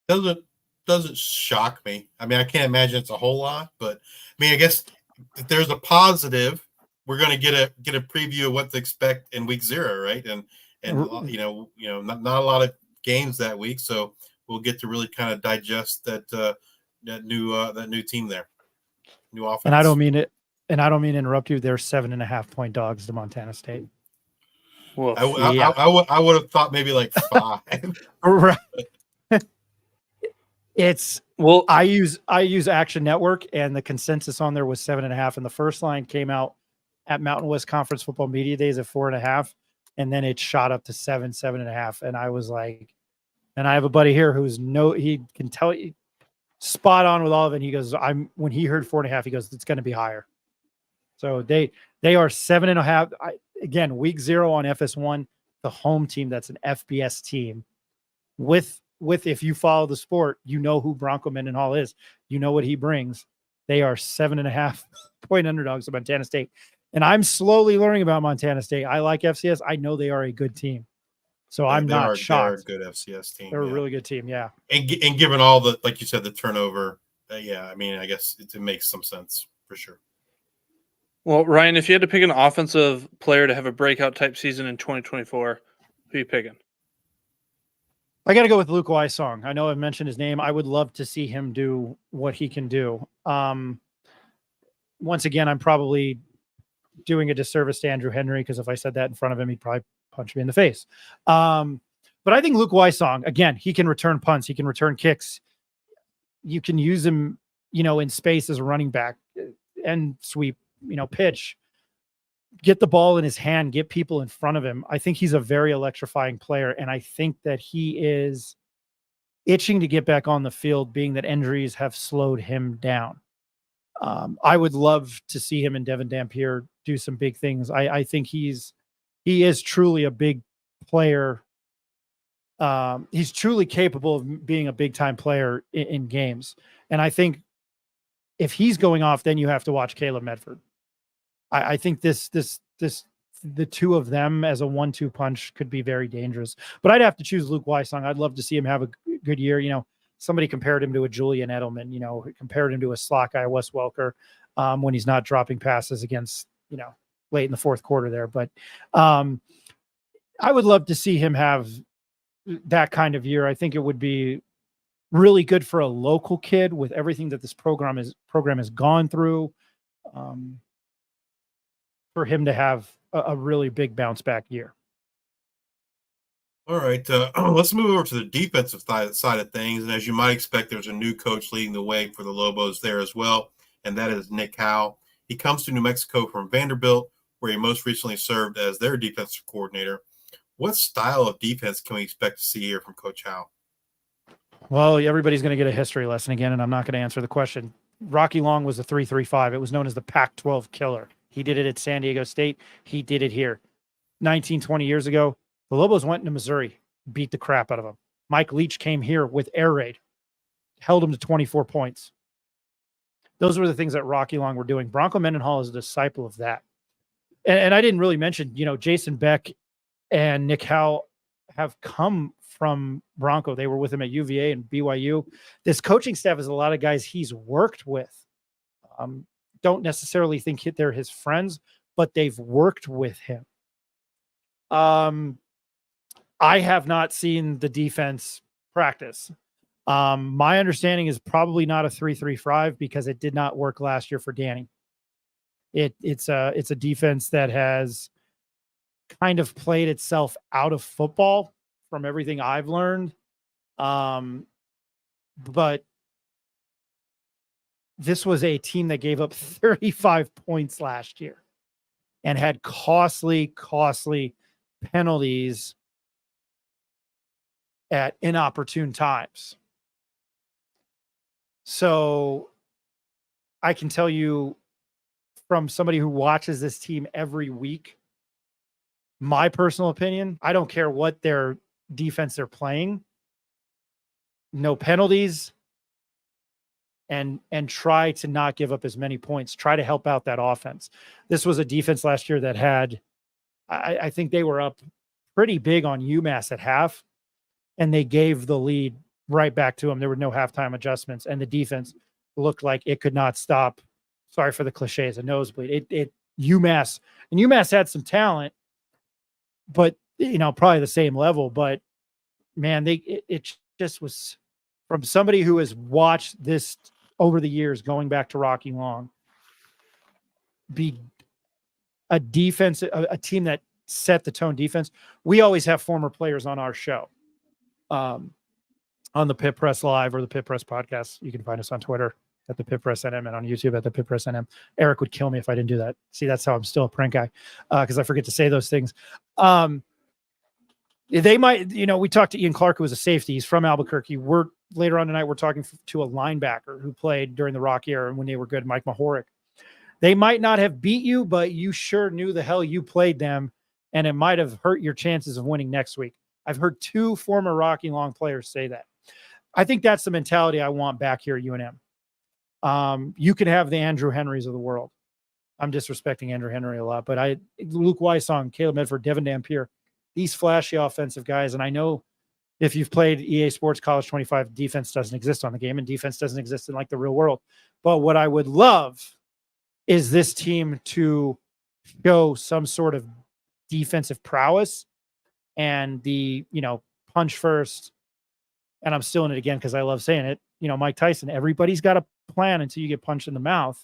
Doesn't shock me. I mean, I can't imagine it's a whole lot, but I mean, I guess if there's a positive, we're going to get a preview of what to expect in week 0, right? And not a lot of games that week, so we'll get to really kind of digest that new team there, new offense. And I don't mean to interrupt you. They're 7.5-point dogs to Montana State. Well, I would have thought maybe like 5. Right. I use Action Network, and the consensus on there was 7.5, and the first line came out at Mountain West Conference Football Media Days at 4.5, and then it shot up to 7.5, and I was like, and I have a buddy here he can tell you spot on with all of it. And he goes, when he heard 4.5, he goes, it's going to be higher. So they are 7.5. Again, week 0 on FS1, the home team. That's an FBS team with, if you follow the sport, who Bronco Mendenhall is, what he brings. They are 7.5-point underdogs to Montana State. And I'm slowly learning about Montana State. I like FCS. I know they are a good team. So I'm not shocked. They're a good FCS team. They're a really good team, yeah. And given all the, like you said, the turnover, I mean, I guess it makes some sense for sure. Well, Ryan, if you had to pick an offensive player to have a breakout type season in 2024, who are you picking? I got to go with Luke Wysong. I know I've mentioned his name. I would love to see him do what he can do. Once again, I'm probably doing a disservice to Andrew Henry, because if I said that in front of him, he'd probably punch me in the face. But I think Luke Wysong, again, he can return punts. He can return kicks. You can use him, in space as a running back and sweep, pitch, get the ball in his hand, get people in front of him. I think he's a very electrifying player. And I think that he is itching to get back on the field, being that injuries have slowed him down. I would love to see him and Devin Dampier do some big things. I think he is truly a big player. He's truly capable of being a big time player in games. And I think if he's going off, then you have to watch Caleb Medford. I think the two of them as a 1-2 punch could be very dangerous. But I'd have to choose Luke Weissong. I'd love to see him have a good year. Somebody compared him to a Julian Edelman. Compared him to a slot guy, Wes Welker, when he's not dropping passes against late in the fourth quarter there. But I would love to see him have that kind of year. I think it would be really good for a local kid with everything that this program has gone through. For him to have a really big bounce back year. All right, let's move over to the defensive side of things. And as you might expect, there's a new coach leading the way for the Lobos there as well, and that is Nick Howe. He comes to New Mexico from Vanderbilt, where he most recently served as their defensive coordinator. What style of defense can we expect to see here from Coach Howe? Well, everybody's going to get a history lesson again, and I'm not going to answer the question. Rocky Long was a 3-3-5. It was known as the Pac-12 killer. He did it at San Diego State. He did it here. 19, 20 years ago, the Lobos went into Missouri, beat the crap out of them. Mike Leach came here with air raid, held him to 24 points. Those were the things that Rocky Long were doing. Bronco Mendenhall is a disciple of that. And I didn't really mention, Jason Beck and Nick Howe have come from Bronco. They were with him at UVA and BYU. This coaching staff is a lot of guys he's worked with. Don't necessarily think they're his friends, but they've worked with him. I have not seen the defense practice. My understanding is probably not a 3-3-5 because it did not work last year for Danny. It's a defense that has kind of played itself out of football from everything I've learned. But this was a team that gave up 35 points last year and had costly penalties at inopportune times. So I can tell you from somebody who watches this team every week, my personal opinion, I don't care what their defense they're playing. No penalties and try to not give up as many points. Try to help out that offense. This was a defense last year that had, I think they were up pretty big on UMass at half, and they gave the lead right back to them. There were no halftime adjustments, and the defense looked like it could not stop. Sorry for the cliches, a nosebleed. UMass had some talent, but probably the same level. But man, it just was, from somebody who has watched this over the years, going back to Rocky Long, be a defense, a team that set the tone defense. We always have former players on our show, on the Pit Press Live or the Pit Press podcast. You can find us on Twitter at the Pit Press NM and on YouTube at the Pit Press NM. Eric would kill me if I didn't do that. See, that's how I'm still a prank guy, because I forget to say those things. They might, we talked to Ian Clark, who was a safety. He's from Albuquerque. Later on tonight, we're talking to a linebacker who played during the Rocky era when they were good, Mike Mahoric. They might not have beat you, but you sure knew the hell you played them, and it might have hurt your chances of winning next week. I've heard 2 former Rocky Long players say that. I think that's the mentality I want back here at UNM. You can have the Andrew Henrys of the world. I'm disrespecting Andrew Henry a lot, but Luke Weissong, Caleb Medford, Devin Dampier, these flashy offensive guys. And I know if you've played EA Sports College 25, defense doesn't exist on the game, and defense doesn't exist in like the real world. But what I would love is this team to show some sort of defensive prowess and the, punch first. And I'm still in it again because I love saying it. Mike Tyson, everybody's got a plan until you get punched in the mouth.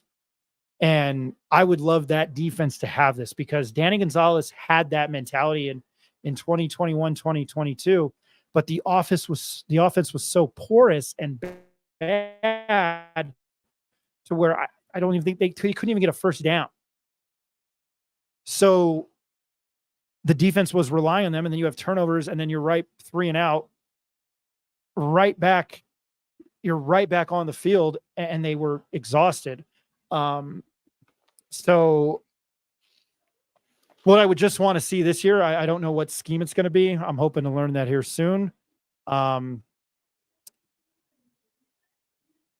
And I would love that defense to have this, because Danny Gonzalez had that mentality in 2021, 2022, but the offense was so porous and bad to where I don't even think they couldn't even get a first down. So the defense was relying on them, and then you have turnovers, and then you're right 3 and out, right back. You're right back on the field, and they were exhausted. So what I would just want to see this year, I don't know what scheme it's going to be. I'm hoping to learn that here soon. That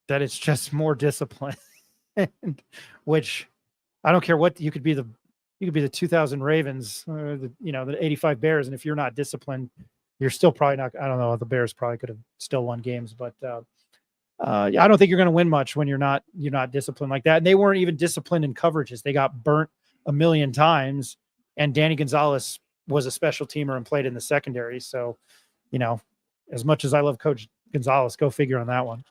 it's just more discipline, which I don't care what you could be the 2000 Ravens or the 85 Bears. And if you're not disciplined, you're still probably not, I don't know. The Bears probably could have still won games, but I don't think you're going to win much when you're not disciplined like that. And they weren't even disciplined in coverages. They got burnt a million times, and Danny Gonzalez was a special teamer and played in the secondary. So, as much as I love Coach Gonzalez, go figure on that one.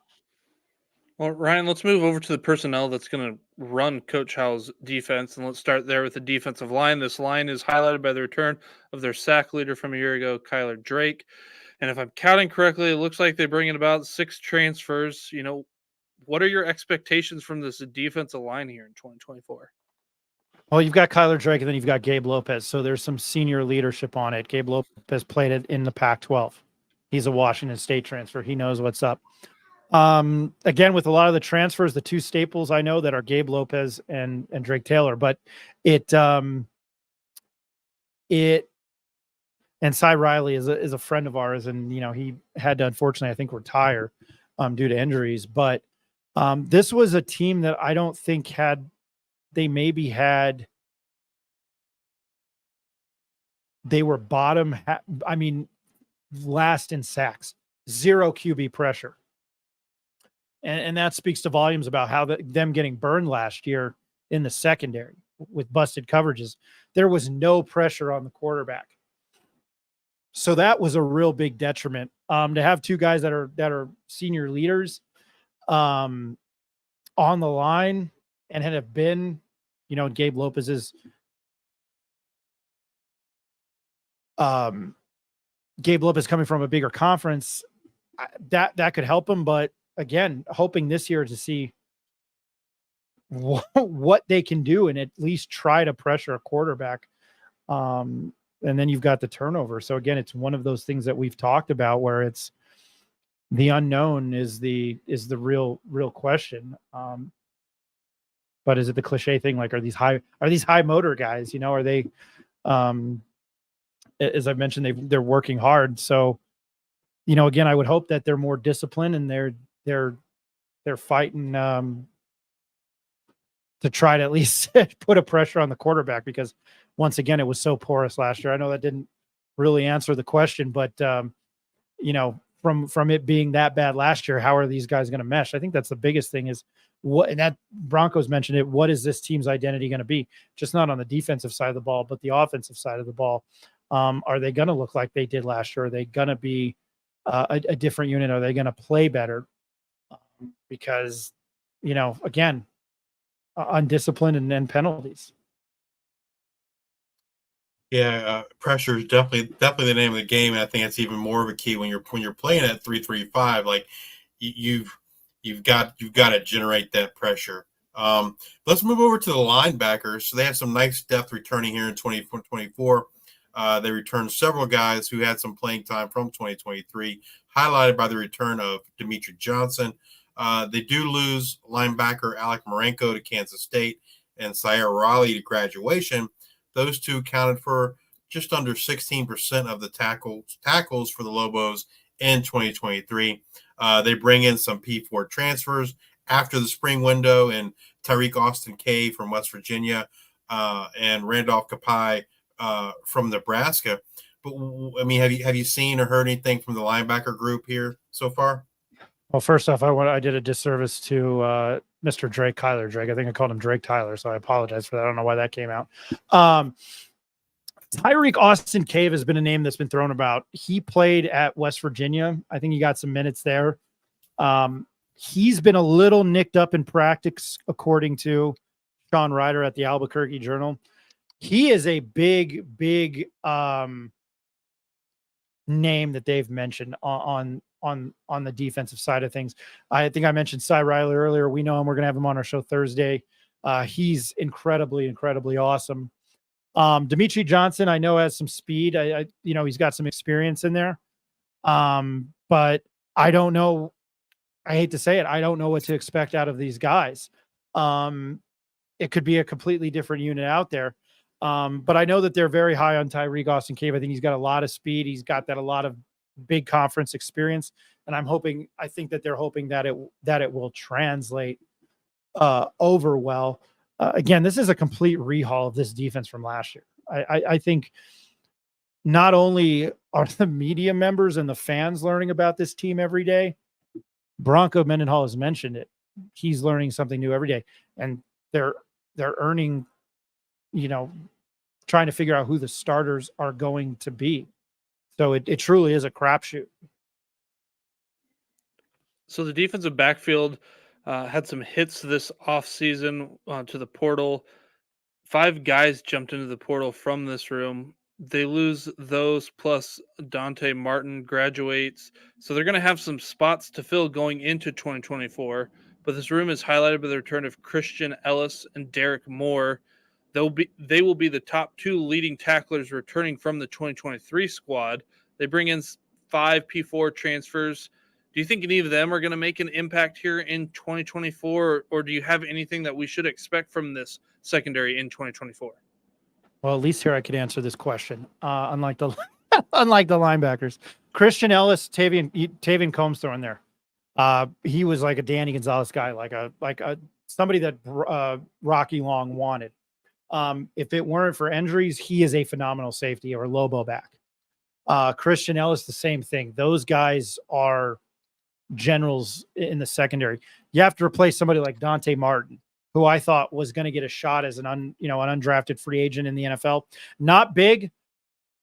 Well, Ryan, let's move over to the personnel that's going to run Coach Howell's defense, and let's start there with the defensive line. This line is highlighted by the return of their sack leader from a year ago, Kyler Drake. And if I'm counting correctly, it looks like they bring in about 6 transfers. What are your expectations from this defensive line here in 2024? Well, you've got Kyler Drake, and then you've got Gabe Lopez. So there's some senior leadership on it. Gabe Lopez played it in the Pac-12. He's a Washington State transfer. He knows what's up. Again, with a lot of the transfers, the 2 staples I know that are Gabe Lopez and Drake Taylor, but and Cy Riley is a friend of ours, and he had to unfortunately, I think, retire due to injuries. But this was a team that I don't think they were bottom. Last in sacks, 0 QB pressure. And that speaks to volumes about how them getting burned last year in the secondary with busted coverages. There was no pressure on the quarterback. So that was a real big detriment. To have 2 guys that are senior leaders on the line and have been, Gabe Lopez's Gabe Lopez coming from a bigger conference, that could help him. But again, hoping this year to see what they can do and at least try to pressure a quarterback. And then you've got the turnover. So again, it's one of those things that we've talked about where it's the unknown is the real question. But is it the cliche thing? Like, are these high motor guys, are they, as I mentioned, they're working hard. So, again, I would hope that they're more disciplined and they're fighting to try to at least put a pressure on the quarterback, because once again, it was so porous last year. I know that didn't really answer the question, but from it being that bad last year, how are these guys going to mesh? I think that's the biggest thing is and that Broncos mentioned it. What is this team's identity going to be? Just not on the defensive side of the ball, but the offensive side of the ball. Are they going to look like they did last year? Are they going to be a different unit? Are they going to play better? Because, again, undisciplined and then penalties. Yeah, pressure is definitely the name of the game, and I think it's even more of a key when you're playing at 3-3-5. Like you've got to generate that pressure. Let's move over to the linebackers. So they have some nice depth returning here in 2024. They returned several guys who had some playing time from 2023, highlighted by the return of Demetri Johnson. They do lose linebacker Alec Marenko to Kansas State and Sierra Raleigh to graduation. Those 2 accounted for just under 16% of the tackles for the Lobos in 2023. They bring in some P4 transfers after the spring window, and Tyreek Austin Kay from West Virginia and Randolph Kapai from Nebraska. But I mean, have you seen or heard anything from the linebacker group here so far? Well, first off, I did a disservice to Mr. Drake, Kyler Drake. I think I called him Drake Tyler, so I apologize for that. I don't know why that came out. Tyreek Austin Cave has been a name that's been thrown about. He played at West Virginia. I think he got some minutes there. He's been a little nicked up in practice, according to Sean Ryder at the Albuquerque Journal. He is a big name that they've mentioned on the defensive side of things. I think I mentioned Cy Riley earlier. We know him. We're going to have him on our show Thursday. He's incredibly awesome. Demetri Johnson, I know, has some speed. He's got some experience in there. But I don't know. I hate to say it. I don't know what to expect out of these guys. It could be a completely different unit out there. But I know that they're very high on Tyreek Austin Cave. I think he's got a lot of speed. He's got a lot of big conference experience. And I think that they're hoping that it will translate over well. again, this is a complete rehaul of this defense from last year. I think not only are the media members and the fans learning about this team every day, Bronco Mendenhall has mentioned it. He's learning something new every day, and they're earning, trying to figure out who the starters are going to be. So it truly is a crapshoot. So the defensive backfield had some hits this offseason to the portal. 5 guys jumped into the portal from this room. They lose those, plus Dante Martin graduates. So they're going to have some spots to fill going into 2024. But this room is highlighted by the return of Christian Ellis and Derek Moore. They will be the top 2 leading tacklers returning from the 2023 squad. They bring in 5 P4 transfers. Do you think any of them are going to make an impact here in 2024, or do you have anything that we should expect from this secondary in 2024? Well, at least here I could answer this question. Unlike the unlike the linebackers, Christian Ellis, Tavian Combs thrown there. He was like a Danny Gonzalez guy, like a somebody that Rocky Long wanted. If it weren't for injuries, he is a phenomenal safety or Lobo back. Christian Ellis, the same thing. Those guys are generals in the secondary. You have to replace somebody like Dante Martin, who I thought was going to get a shot as an undrafted free agent in the NFL. Not big,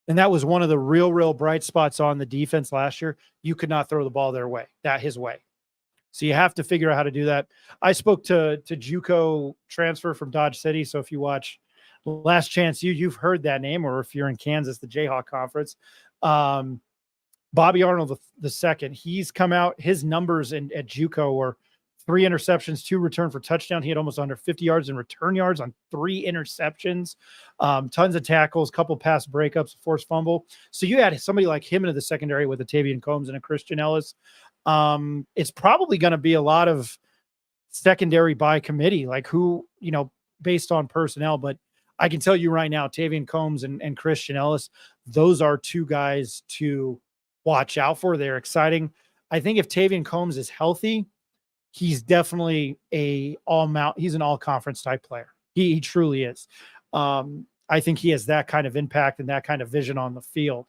and that was one of the real bright spots on the defense last year. You could not throw the ball his way. So you have to figure out how to do that. I spoke to JUCO transfer from Dodge City. So if you watch Last Chance you've heard that name, or if you're in Kansas, the Jayhawk Conference. Bobby Arnold the second, he's come out. His numbers at JUCO were 3 interceptions, 2 return for touchdown. He had almost 150 yards in return yards on 3 interceptions, tons of tackles, couple pass breakups, forced fumble. So you had somebody like him into the secondary with a Tavian Combs and a Christian Ellis. It's probably going to be a lot of secondary by committee, like who, based on personnel. But I can tell you right now, Tavian Combs and Christian Ellis, those are 2 guys to watch out for. They're exciting. I think if Tavian Combs is healthy, he's definitely he's an all conference type player. He truly is. I think he has that kind of impact and that kind of vision on the field.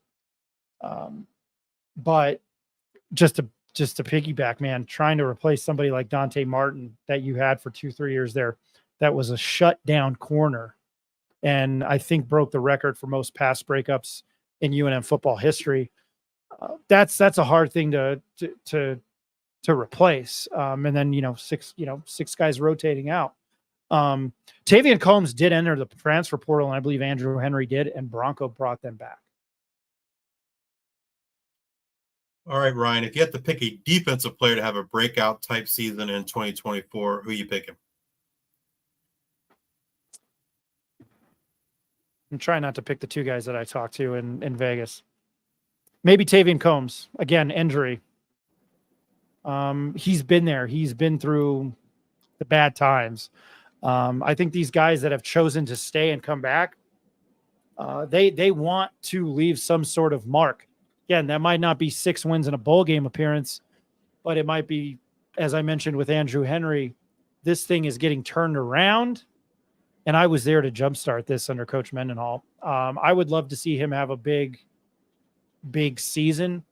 But just to piggyback, man, trying to replace somebody like Dante Martin that you had for 2-3 years there, that was a shutdown corner, and I think broke the record for most pass breakups in UNM football history. That's a hard thing to replace. And then, 6 guys rotating out. Tavian Combs did enter the transfer portal, and I believe Andrew Henry did, and Bronco brought them back. All right, Ryan, if you had to pick a defensive player to have a breakout type season in 2024, who are you picking? I'm trying not to pick the 2 guys that I talked to in Vegas. Maybe Tavian Combs. Again, injury. He's been there. He's been through the bad times. I think these guys that have chosen to stay and come back, they want to leave some sort of mark. Again, that might not be 6 wins in a bowl game appearance, but it might be, as I mentioned with Andrew Henry, this thing is getting turned around. And I was there to jumpstart this under Coach Mendenhall. I would love to see him have a big season.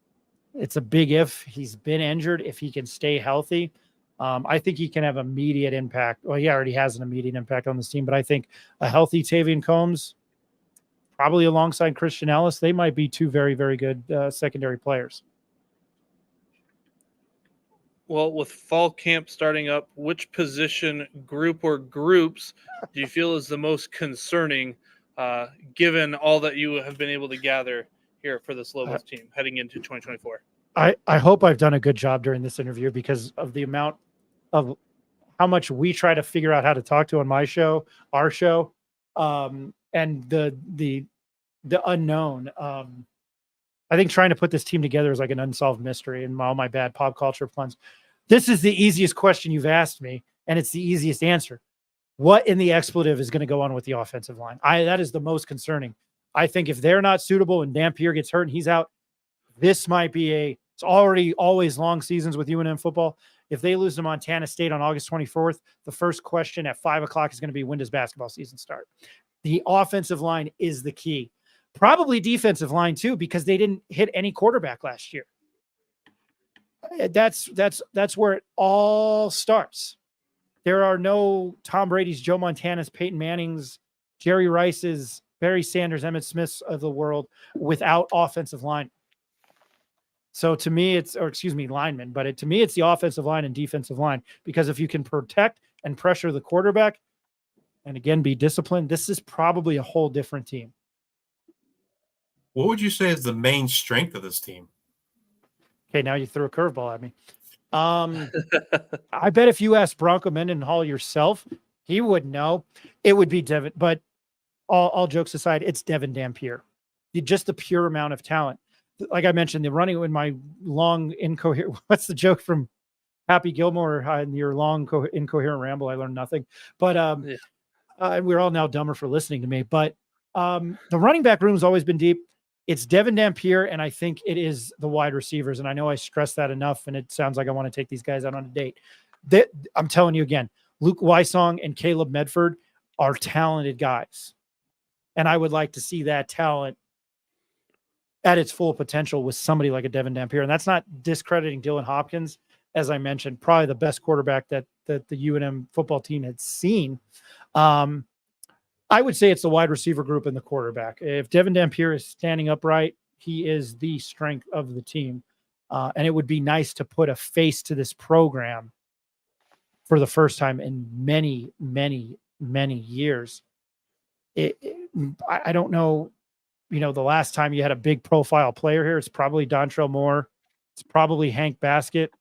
It's a big if. He's been injured. If he can stay healthy, I think he can have immediate impact. Well, he already has an immediate impact on this team, but I think a healthy Tavian Combs, probably alongside Christian Ellis, they might be 2 very, very good secondary players. Well, with fall camp starting up, which position group or groups do you feel is the most concerning, given all that you have been able to gather here for this Lobos team heading into 2024? I hope I've done a good job during this interview because of the amount of how much we try to figure out how to talk to on my show, our show, and the unknown. I think trying to put this team together is like an unsolved mystery, and all my bad pop culture puns. This is the easiest question you've asked me, and it's the easiest answer. What in the expletive is going to go on with the offensive line? That is the most concerning. I think if they're not suitable and Dampier gets hurt and he's out, this might be it's already always long seasons with UNM football. If they lose to Montana State on August 24th, the first question at 5 o'clock is going to be, when does basketball season start? The offensive line is the key. Probably defensive line too, because they didn't hit any quarterback last year. That's where it all starts. There are no Tom Brady's, Joe Montana's, Peyton Manning's, Jerry Rice's, Barry Sanders, Emmitt Smith's of the world without offensive line. So to me, linemen, but to me, it's the offensive line and defensive line, because if you can protect and pressure the quarterback and again, be disciplined, this is probably a whole different team. What would you say is the main strength of this team? Okay, now you threw a curveball at me. I bet if you asked Bronco Mendenhall yourself, he would know. It would be Devin, but all jokes aside, it's Devin Dampier. Just the pure amount of talent. Like I mentioned, the running in my long incoherent. What's the joke from Happy Gilmore in your long incoherent ramble? I learned nothing. But we're all now dumber for listening to me. But the running back room has always been deep. It's Devin Dampier, and I think it is the wide receivers. And I know I stress that enough, and it sounds like I want to take these guys out on a date. I'm telling you again, Luke Wysong and Caleb Medford are talented guys. And I would like to see that talent at its full potential with somebody like a Devin Dampier. And that's not discrediting Dylan Hopkins, as I mentioned, probably the best quarterback that the UNM football team had seen. I would say it's the wide receiver group and the quarterback. If Devin Dampier is standing upright, he is the strength of the team. And it would be nice to put a face to this program for the first time in many, many, many years. I don't know, the last time you had a big profile player here, it's probably Dontrell Moore. It's probably Hank Baskett,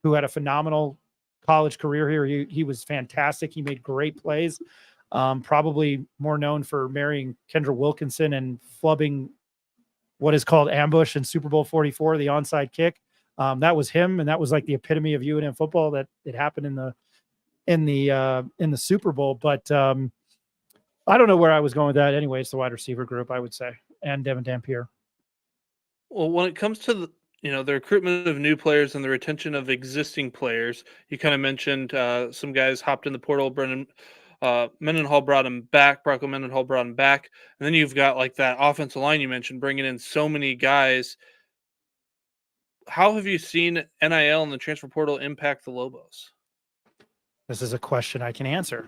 who had a phenomenal college career here. He was fantastic. He made great plays. Probably more known for marrying Kendra Wilkinson and flubbing what is called ambush in Super Bowl 44, the onside kick. That was him, and that was like the epitome of UNM football. That it happened in the Super Bowl. But I don't know where I was going with that. Anyway, it's the wide receiver group, I would say, and Devin Dampier. Well, when it comes to the recruitment of new players and the retention of existing players, you kind of mentioned some guys hopped in the portal. Mendenhall brought him back. Bronco Mendenhall brought him back. And then you've got like that offensive line you mentioned, bringing in so many guys. How have you seen NIL and the transfer portal impact the Lobos? This is a question I can answer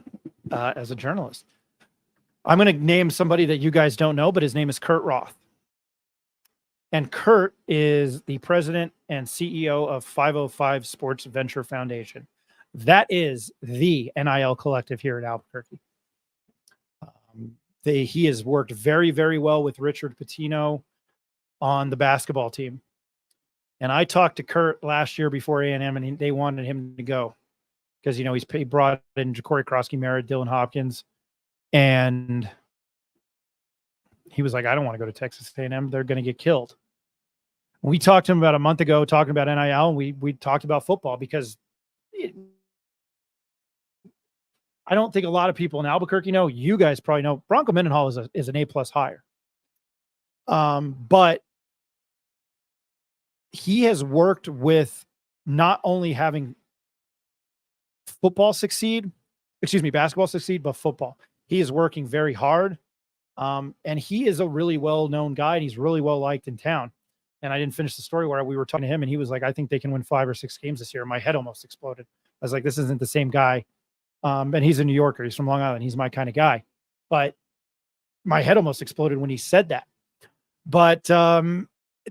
as a journalist. I'm going to name somebody that you guys don't know, but his name is Kurt Roth. And Kurt is the president and CEO of 505 Sports Venture Foundation. That is the NIL collective here at Albuquerque. He has worked very, very well with Richard Pitino on the basketball team. And I talked to Kurt last year before A&M, and they wanted him to go because, he brought in Ja'Cory Krosky-Merritt, Dylan Hopkins, and he was like, I don't want to go to Texas A&M. They're going to get killed. We talked to him about a month ago talking about NIL, and we talked about football because I don't think a lot of people in Albuquerque know. You guys probably know Bronco Mendenhall is an A+ hire. But he has worked with not only having basketball succeed, but football. He is working very hard. And he is a really well-known guy, and he's really well-liked in town. And I didn't finish the story where we were talking to him, and he was like, I think they can win 5 or 6 games this year. My head almost exploded. I was like, this isn't the same guy. And he's a New Yorker. He's from Long Island. He's my kind of guy. But my head almost exploded when he said that. But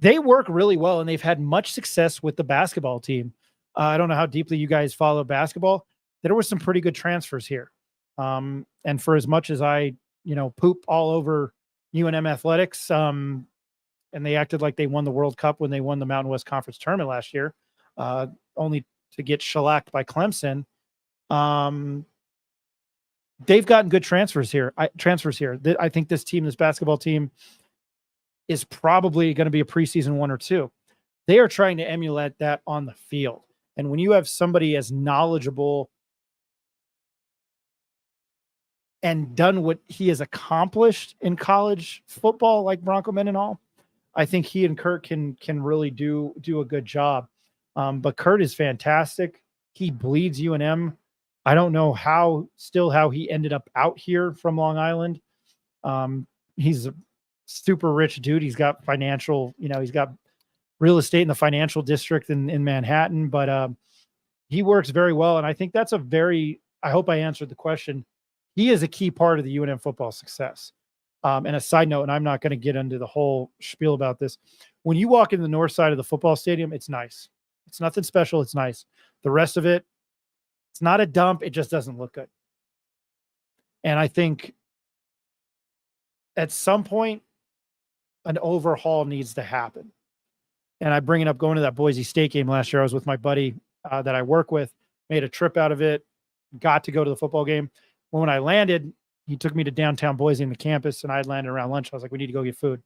they work really well, and they've had much success with the basketball team. I don't know how deeply you guys follow basketball. There were some pretty good transfers here. And for as much as I, poop all over UNM athletics, and they acted like they won the World Cup when they won the Mountain West Conference tournament last year, only to get shellacked by Clemson. They've gotten good transfers here. I think this basketball team is probably going to be a preseason 1 or 2. They are trying to emulate that on the field. And when you have somebody as knowledgeable and done what he has accomplished in college football, like Bronco Mendenhall, I think he and Kurt can really do a good job. But Kurt is fantastic. he bleeds UNM. I don't know how he ended up out here from Long Island. He's a super rich dude. He's got financial, he's got real estate in the financial district in Manhattan, but he works very well. And I think that's I hope I answered the question. He is a key part of the UNM football success. And a side note, and I'm not going to get into the whole spiel about this. When you walk in the north side of the football stadium, it's nice. It's nothing special. It's nice. The rest of it, it's not a dump. It just doesn't look good. And I think at some point, an overhaul needs to happen. And I bring it up going to that Boise State game last year. I was with my buddy that I work with, made a trip out of it, got to go to the football game. When I landed, he took me to downtown Boise in the campus, and I had landed around lunch. I was like, we need to go get food.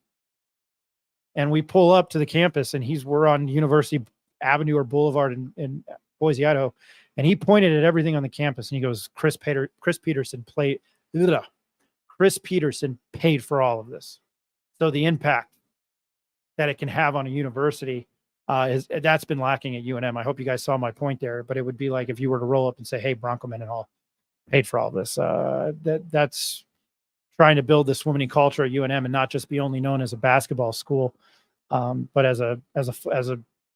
And we pull up to the campus, and we're on University Avenue or Boulevard in Boise, Idaho. And he pointed at everything on the campus, and he goes, Chris Peterson paid for all of this. So the impact that it can have on a university that's been lacking at UNM. I hope you guys saw my point there, but it would be like if you were to roll up and say, hey, Bronco Mendenhall paid for all this. That's trying to build this winning culture at UNM and not just be only known as a basketball school, but as the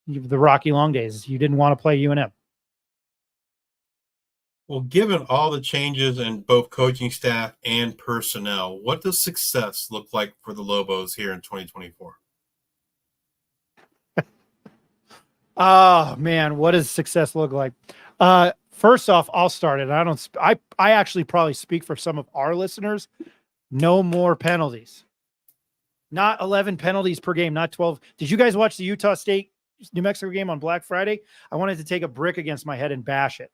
Rocky Long days. You didn't want to play UNM. Well, given all the changes in both coaching staff and personnel, what does success look like for the Lobos here in 2024? Oh man, what does success look like? First off, I'll start it. I actually probably speak for some of our listeners. No more penalties. Not 11 penalties per game, not 12. Did you guys watch the Utah State New Mexico game on Black Friday? I wanted to take a brick against my head and bash it.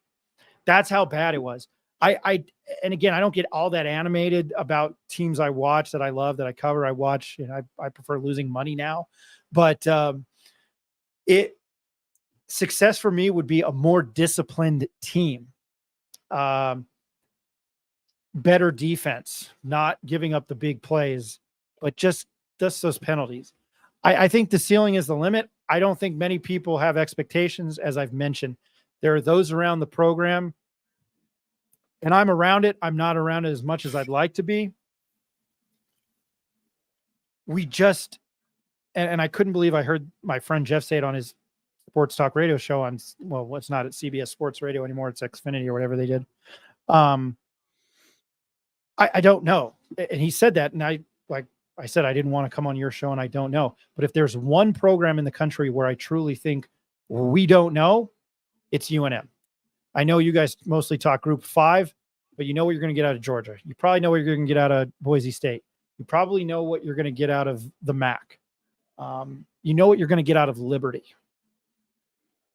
That's how bad it was. And again, I don't get all that animated about teams I watch that I love, that I cover. I watch, I prefer losing money now, but success for me would be a more disciplined team, better defense, not giving up the big plays, but just those penalties. I think the ceiling is the limit. I don't think many people have expectations, as I've mentioned. There are those around the program, and I'm around it. I'm not around it as much as I'd like to be. And I couldn't believe I heard my friend Jeff say it on his sports talk radio show it's not at CBS Sports Radio anymore. It's Xfinity or whatever they did. I don't know. And he said that, and I said, I didn't want to come on your show, and I don't know. But if there's one program in the country where I truly think we don't know, it's UNM. I know you guys mostly talk Group 5, but you know what you're going to get out of Georgia. You probably know what you're going to get out of Boise State. You probably know what you're going to get out of the MAC. You know what you're going to get out of Liberty.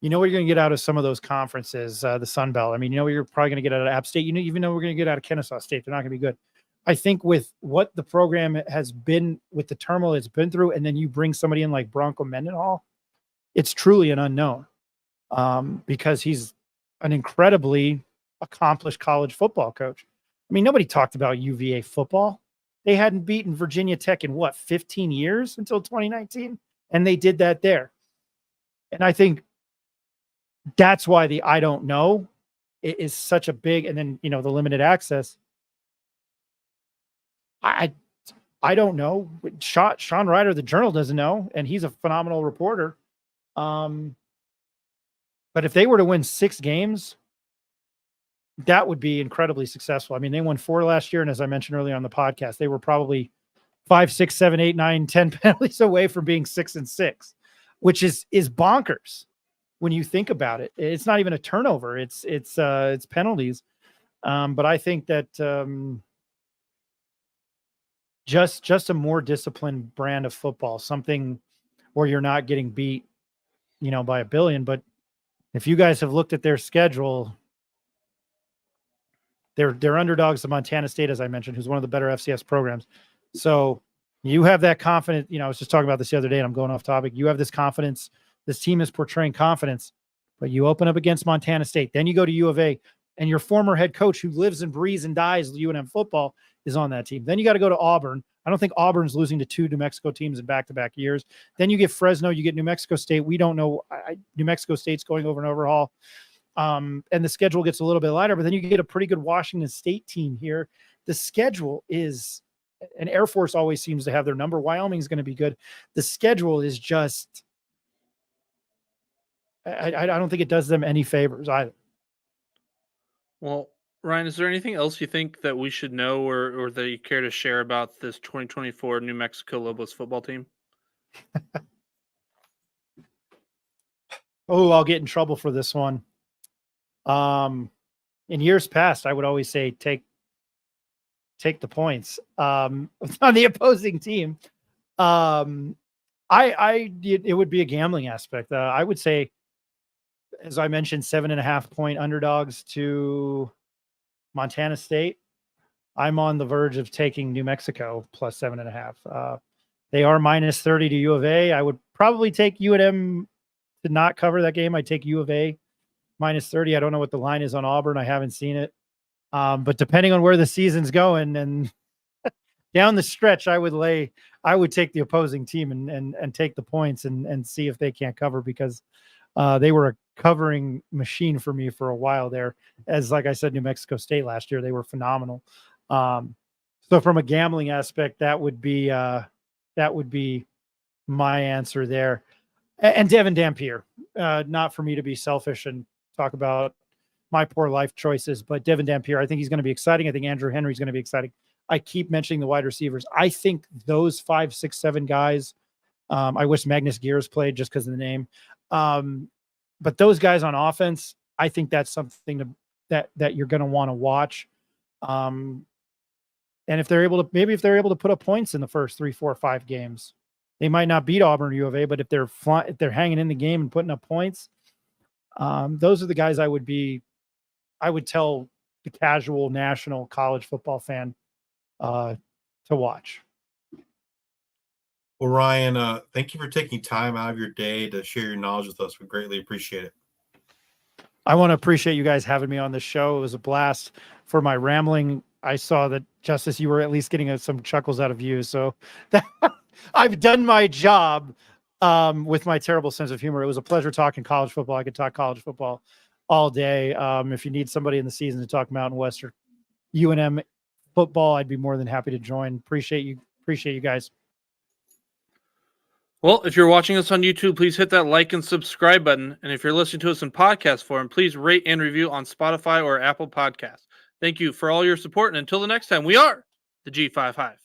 You know what you're going to get out of some of those conferences, the Sun Belt. I mean, you know what you're probably going to get out of App State. Even though we're going to get out of Kennesaw State. They're not going to be good. I think with what the program has been, with the turmoil it's been through, and then you bring somebody in like Bronco Mendenhall, it's truly an unknown because he's an incredibly accomplished college football coach. I mean, nobody talked about UVA football. They hadn't beaten Virginia Tech in 15 years until 2019, and they did that there. And I think that's why the I don't know is such a big, and then, the limited access. I don't know. Sean Ryder, the Journal, doesn't know, and he's a phenomenal reporter. But if they were to win 6 games, that would be incredibly successful. I mean, they won 4 last year, and as I mentioned earlier on the podcast, they were probably 5, 6, 7, 8, 9, 10 penalties away from being 6-6, which is bonkers when you think about it. It's not even a turnover; it's penalties. But I think that just a more disciplined brand of football, something where you're not getting beat, by a billion. But if you guys have looked at their schedule, they're underdogs to Montana State, as I mentioned, who's one of the better FCS programs. So you have that confidence. I was just talking about this the other day, and I'm going off topic. You have this confidence. This team is portraying confidence, but you open up against Montana State. Then you go to U of A, and your former head coach, who lives and breathes and dies UNM football, is on that team. Then you got to go to Auburn. I don't think Auburn's losing to 2 New Mexico teams in back-to-back years. Then you get Fresno, you get New Mexico State. We don't know. New Mexico State's going over an overhaul. And the schedule gets a little bit lighter, but then you get a pretty good Washington State team here. The schedule is, and Air Force always seems to have their number. Wyoming's going to be good. The schedule is just, I don't think it does them any favors either. Well, Ryan, is there anything else you think that we should know or that you care to share about this 2024 New Mexico Lobos football team? Oh, I'll get in trouble for this one. In years past, I would always say take the points on the opposing team. It would be a gambling aspect. I would say, as I mentioned, 7.5 point underdogs to Montana State. I'm on the verge of taking New Mexico plus 7.5. They are minus 30 to U of A. I would probably take UNM to not cover that game. I'd take U of A minus 30. I don't know what the line is on Auburn. I haven't seen it. But depending on where the season's going and down the stretch, I would take the opposing team and take the points and see if they can't cover, because they were a covering machine for me for a while there. As like I said, New Mexico State last year, they were phenomenal. So from a gambling aspect, that would be my answer there. And Devin Dampier, not for me to be selfish and talk about my poor life choices, but Devin Dampier, I think he's going to be exciting. I think Andrew Henry's going to be exciting. I keep mentioning the wide receivers. I think those 5, 6, 7 guys, I wish Magnus Gears played just because of the name. But those guys on offense, I think that's something that you're going to want to watch. And if they're able to put up points in the first 3, 4, 5 games, they might not beat Auburn or U of A, but if they're hanging in the game and putting up points, those are the guys I would tell the casual national college football fan to watch. Well, Ryan, thank you for taking time out of your day to share your knowledge with us. We greatly appreciate it. I want to appreciate you guys having me on the show. It was a blast. For my rambling, I saw that, Justice, you were at least getting some chuckles out of you. So I've done my job with my terrible sense of humor. It was a pleasure talking college football. I could talk college football all day. If you need somebody in the season to talk Mountain West or UNM football, I'd be more than happy to join. Appreciate you guys. Well, if you're watching us on YouTube, please hit that like and subscribe button. And if you're listening to us in podcast form, please rate and review on Spotify or Apple Podcasts. Thank you for all your support. And until the next time, we are the G5 Hive.